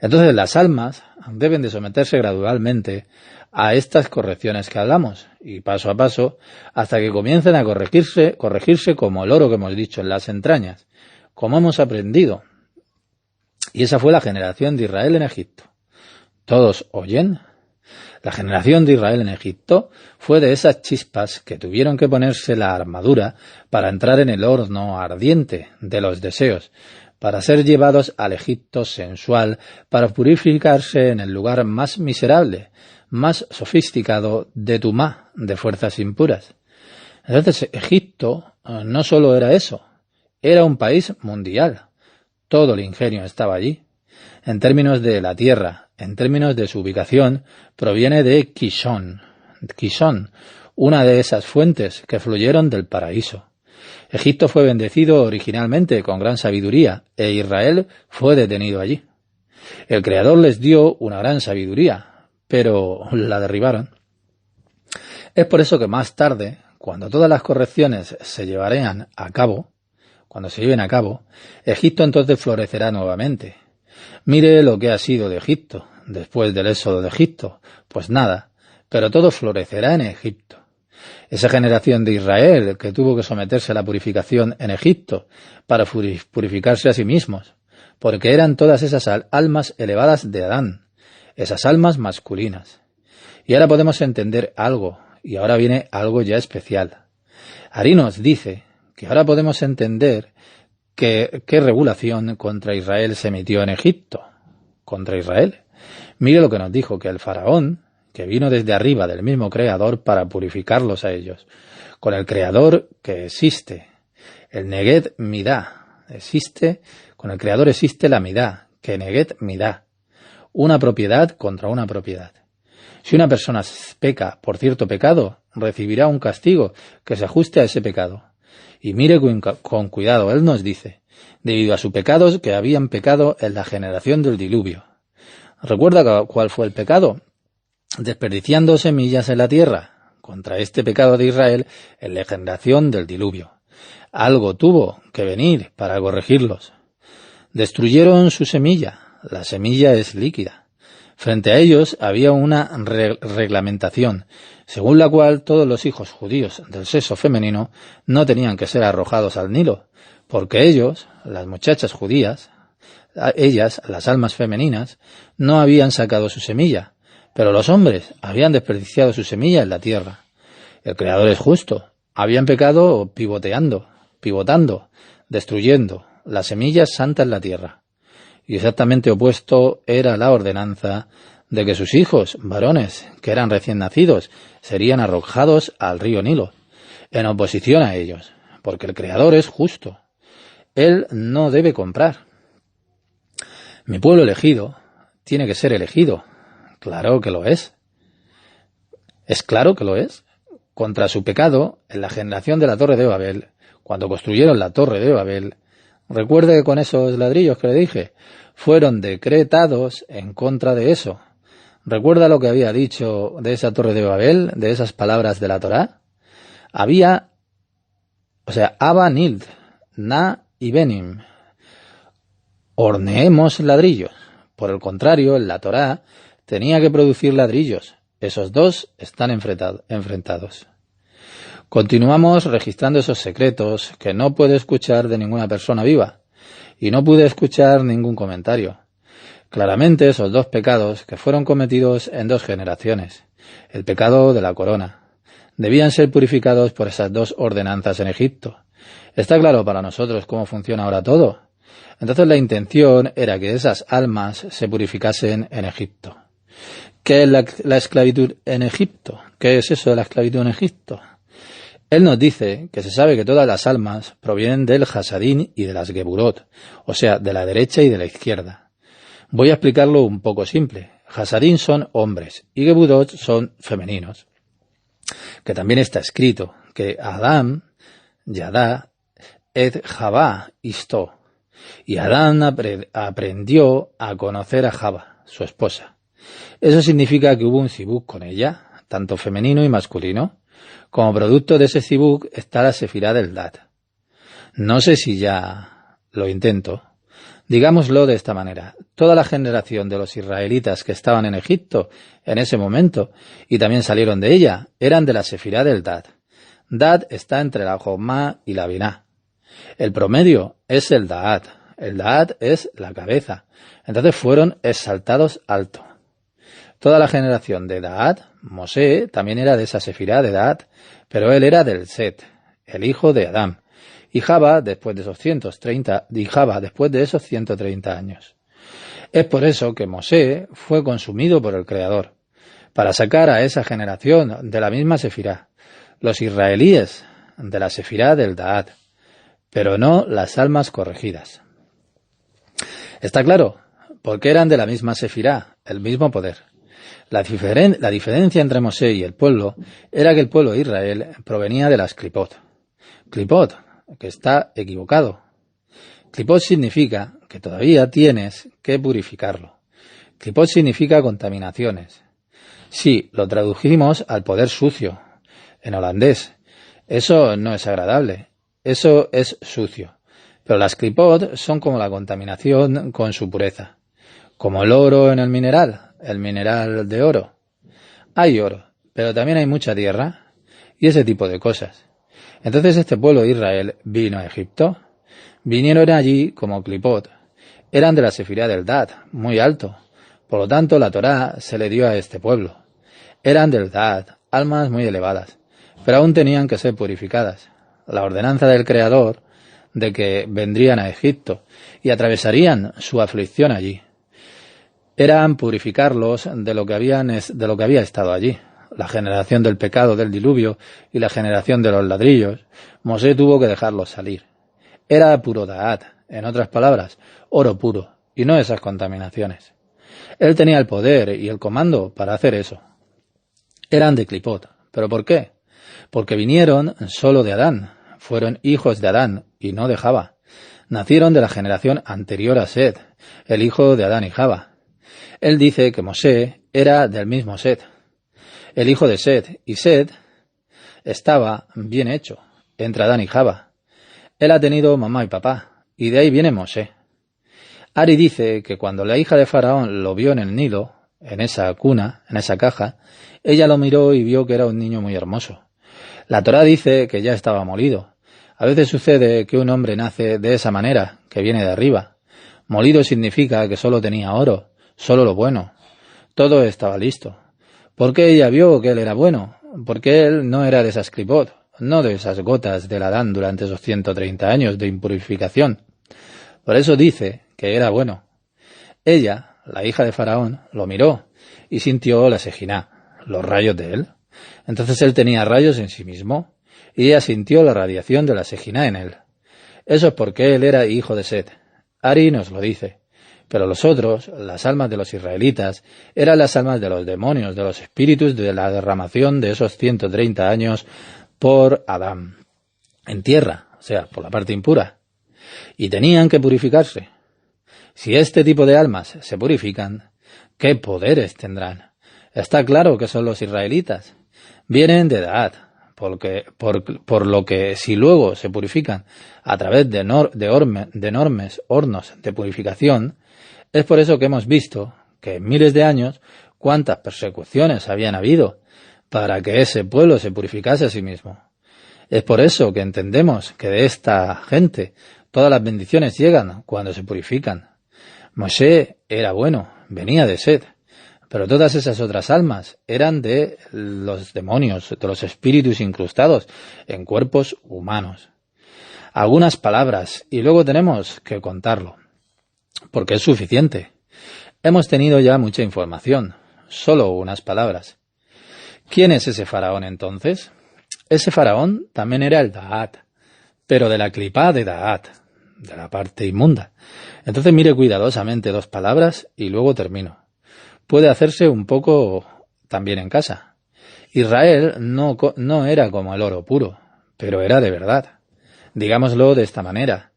Entonces las almas deben de someterse gradualmente a estas correcciones que hablamos, y paso a paso, hasta que comiencen a corregirse como el oro que hemos dicho en las entrañas, como hemos aprendido. Y esa fue la generación de Israel en Egipto. ¿Todos oyen? La generación de Israel en Egipto fue de esas chispas que tuvieron que ponerse la armadura para entrar en el horno ardiente de los deseos, para ser llevados al Egipto sensual, para purificarse en el lugar más miserable, más sofisticado de Tumá, de fuerzas impuras. Entonces, Egipto no solo era eso, era un país mundial. Todo el ingenio estaba allí. En términos de la tierra, en términos de su ubicación, proviene de Kishón, una de esas fuentes que fluyeron del paraíso. Egipto fue bendecido originalmente con gran sabiduría, e Israel fue detenido allí. El Creador les dio una gran sabiduría, pero la derribaron. Es por eso que más tarde, cuando todas las correcciones se lleven a cabo, Egipto entonces florecerá nuevamente. Mire lo que ha sido de Egipto, después del éxodo de Egipto. Pues nada, pero todo florecerá en Egipto. Esa generación de Israel que tuvo que someterse a la purificación en Egipto para purificarse a sí mismos, porque eran todas esas almas elevadas de Adán, esas almas masculinas. Y ahora podemos entender algo, y ahora viene algo ya especial. Ari nos dice que ahora podemos entender qué regulación contra Israel se emitió en Egipto, contra Israel. Mire lo que nos dijo, que el faraón, que vino desde arriba del mismo Creador para purificarlos a ellos, con el Creador que existe, el Neged Midá, con el Creador existe la Midá, que Neged Midá, una propiedad contra una propiedad. Si una persona peca por cierto pecado, recibirá un castigo que se ajuste a ese pecado. Y mire con cuidado, él nos dice, debido a sus pecados que habían pecado en la generación del diluvio. ¿Recuerda cuál fue el pecado? Desperdiciando semillas en la tierra, contra este pecado de Israel en la generación del diluvio. Algo tuvo que venir para corregirlos. Destruyeron su semilla, la semilla es líquida. Frente a ellos había una reglamentación, según la cual todos los hijos judíos del sexo femenino no tenían que ser arrojados al Nilo, porque ellos, las muchachas judías, ellas, las almas femeninas, no habían sacado su semilla, pero los hombres habían desperdiciado su semilla en la tierra. El Creador es justo, habían pecado pivotando, destruyendo la semilla santa en la tierra. Y exactamente opuesto era la ordenanza de que sus hijos, varones, que eran recién nacidos, serían arrojados al río Nilo, en oposición a ellos, porque el Creador es justo. Él no debe comprar. Mi pueblo elegido tiene que ser elegido. Claro que lo es. Es claro que lo es. Contra su pecado, en la generación de la Torre de Babel, cuando construyeron la Torre de Babel, recuerde que con esos ladrillos que le dije, fueron decretados en contra de eso. ¿Recuerda lo que había dicho de esa Torre de Babel, de esas palabras de la Torá? Abba Nild, Na y Benim. Horneemos ladrillos. Por el contrario, en la Torá tenía que producir ladrillos. Esos dos están enfrentados. Continuamos registrando esos secretos que no puede escuchar de ninguna persona viva, y no pude escuchar ningún comentario. Claramente esos dos pecados que fueron cometidos en 2 generaciones, el pecado de la corona, debían ser purificados por esas 2 ordenanzas en Egipto. ¿Está claro para nosotros cómo funciona ahora todo? Entonces la intención era que esas almas se purificasen en Egipto. ¿Qué es la esclavitud en Egipto? ¿Qué es eso de la esclavitud en Egipto? Él nos dice que se sabe que todas las almas provienen del Hasadín y de las Geburot, o sea, de la derecha y de la izquierda. Voy a explicarlo un poco simple. Hasadín son hombres y Geburot son femeninos. Que también está escrito que Adam, Yadá, et Javá, Istó. Y Adán aprendió a conocer a Java, su esposa. Eso significa que hubo un zibuk con ella, tanto femenino y masculino. Como producto de ese zibuk está la sefirá del Dat. No sé si ya lo intento. Digámoslo de esta manera. Toda la generación de los israelitas que estaban en Egipto en ese momento y también salieron de ella, eran de la sefirá del Dat. Dat está entre la Jomá y la Biná. El promedio es el Da'at. El Da'at es la cabeza. Entonces fueron exaltados alto. Toda la generación de Daat, Mosé, también era de esa sefirá de Daat, pero él era del Set, el hijo de Adán, y Java después de esos 130 años. Es por eso que Mosé fue consumido por el Creador, para sacar a esa generación de la misma sefirá, los israelíes de la sefirá del Daat, pero no las almas corregidas. ¿Está claro? Porque eran de la misma sefirá, el mismo poder. La diferencia entre Mosé y el pueblo era que el pueblo de Israel provenía de las clipot. Clipot, que está equivocado. Clipot significa que todavía tienes que purificarlo. Clipot significa contaminaciones. Sí, lo tradujimos al poder sucio, en holandés. Eso no es agradable, eso es sucio. Pero las clipot son como la contaminación con su pureza. Como el oro en el mineral de oro. Hay oro, pero también hay mucha tierra y ese tipo de cosas. Entonces este pueblo de Israel vino a Egipto. Vinieron allí como clipot. Eran de la sefirá del Daat, muy alto. Por lo tanto, la Torá se le dio a este pueblo. Eran del Daat, almas muy elevadas, pero aún tenían que ser purificadas. La ordenanza del Creador de que vendrían a Egipto y atravesarían su aflicción allí. Eran purificarlos de lo que había estado allí. La generación del pecado del diluvio y la generación de los ladrillos. Mosé tuvo que dejarlos salir. Era puro Daat, en otras palabras, oro puro, y no esas contaminaciones. Él tenía el poder y el comando para hacer eso. Eran de clipot. ¿Pero por qué? Porque vinieron solo de Adán, fueron hijos de Adán y no de Java. Nacieron de la generación anterior a Set, el hijo de Adán y Java. Él dice que Mosé era del mismo Set, el hijo de Set, y Set estaba bien hecho entre Adán y Java. Él ha tenido mamá y papá, y de ahí viene Mosé. Ari dice que cuando la hija de Faraón lo vio en el Nilo, en esa cuna, en esa caja, ella lo miró y vio que era un niño muy hermoso. La Torá dice que ya estaba molido. A veces sucede que un hombre nace de esa manera, que viene de arriba. Molido significa que solo tenía oro, solo lo bueno. Todo estaba listo. ¿Por qué ella vio que él era bueno? Porque él no era de esas clipot, no de esas gotas del Adán durante esos 130 años de impurificación. Por eso dice que era bueno. Ella, la hija de Faraón, lo miró y sintió la sejiná, los rayos de él. Entonces él tenía rayos en sí mismo y ella sintió la radiación de la sejiná en él. Eso es porque él era hijo de Set. Ari nos lo dice. Pero los otros, las almas de los israelitas, eran las almas de los demonios, de los espíritus de la derramación de esos 130 años por Adán, en tierra, o sea, por la parte impura. Y tenían que purificarse. Si este tipo de almas se purifican, ¿qué poderes tendrán? Está claro que son los israelitas. Vienen de Daat, por lo que si luego se purifican a través de enormes hornos de purificación, es por eso que hemos visto que en miles de años cuántas persecuciones habían habido para que ese pueblo se purificase a sí mismo. Es por eso que entendemos que de esta gente todas las bendiciones llegan cuando se purifican. Mosé era bueno, venía de Set, pero todas esas otras almas eran de los demonios, de los espíritus incrustados en cuerpos humanos. Algunas palabras, y luego tenemos que contarlo, porque es suficiente. Hemos tenido ya mucha información, solo unas palabras. ¿Quién es ese faraón entonces? Ese faraón también era el Daat, pero de la clipá de Daat, de la parte inmunda. Entonces mire cuidadosamente 2 palabras y luego termino. Puede hacerse un poco también en casa. Israel no era como el oro puro, pero era de verdad. Digámoslo de esta manera.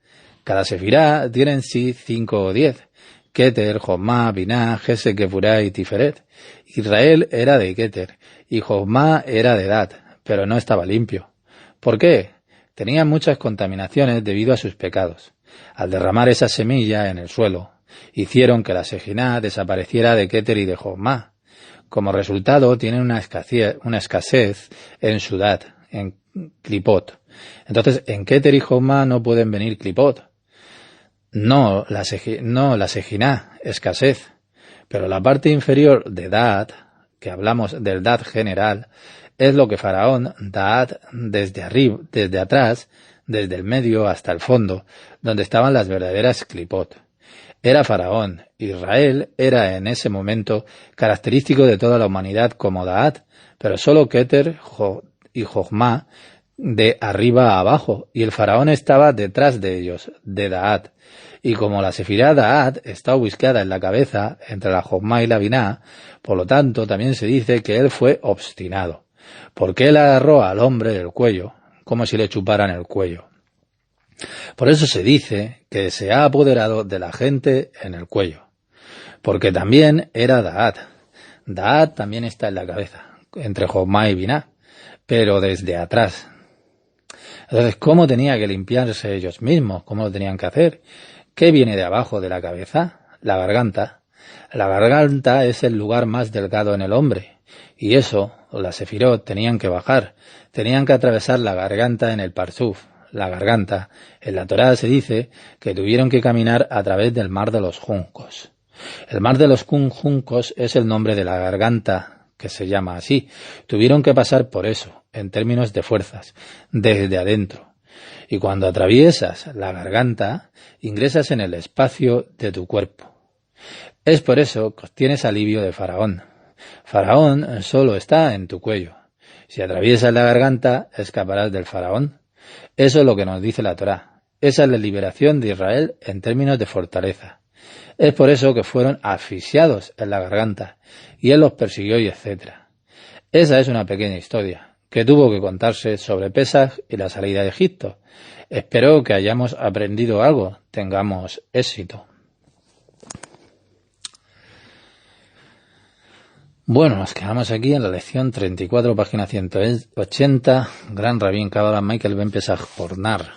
Cada sefirá tiene en sí 5 o 10. Keter, Jomá, Biná, Gesed, Gefurá y Tiferet. Israel era de Keter y Jomá era de Dat, pero no estaba limpio. ¿Por qué? Tenía muchas contaminaciones debido a sus pecados. Al derramar esa semilla en el suelo, hicieron que la Sejiná desapareciera de Keter y de Jomá. Como resultado, tienen una escasez en Sudat, en Clipot. Entonces, en Keter y Jomá no pueden venir Clipot. No la Sejiná, escasez. Pero la parte inferior de Da'at, que hablamos del Da'at general, es lo que Faraón, Da'at, desde arriba, desde atrás, desde el medio hasta el fondo, donde estaban las verdaderas Clipot. Era Faraón. Israel era en ese momento característico de toda la humanidad como Da'at, pero solo Keter y Jochma de arriba a abajo, y el Faraón estaba detrás de ellos, de Da'at. Y como la Sefirá Da'at está ubicada en la cabeza, entre la Jochma y la Biná, por lo tanto también se dice que él fue obstinado, porque él agarró al hombre del cuello, como si le chuparan el cuello. Por eso se dice que se ha apoderado de la gente en el cuello, porque también era Da'at. Da'at también está en la cabeza, entre Jochma y Biná, pero desde atrás. Entonces, ¿cómo tenía que limpiarse ellos mismos? ¿Cómo lo tenían que hacer? ¿Qué viene de abajo de la cabeza? La garganta. La garganta es el lugar más delgado en el hombre, y eso, las sefirot, tenían que bajar, tenían que atravesar la garganta en el parsuf. La garganta, en la Torá se dice que tuvieron que caminar a través del mar de los juncos. El mar de los juncos es el nombre de la garganta, que se llama así. Tuvieron que pasar por eso, en términos de fuerzas, desde adentro. Y cuando atraviesas la garganta, ingresas en el espacio de tu cuerpo. Es por eso que obtienes alivio de Faraón. Faraón solo está en tu cuello. Si atraviesas la garganta, escaparás del Faraón. Eso es lo que nos dice la Torá. Esa es la liberación de Israel en términos de fortaleza. Es por eso que fueron asfixiados en la garganta, y él los persiguió y etcétera. Esa es una pequeña historia que tuvo que contarse sobre Pesaj y la salida de Egipto. Espero que hayamos aprendido algo, tengamos éxito. Bueno, nos quedamos aquí en la lección 34, página 180, Gran Rabín Kabbalah Michael Ben Pesaj Pornar.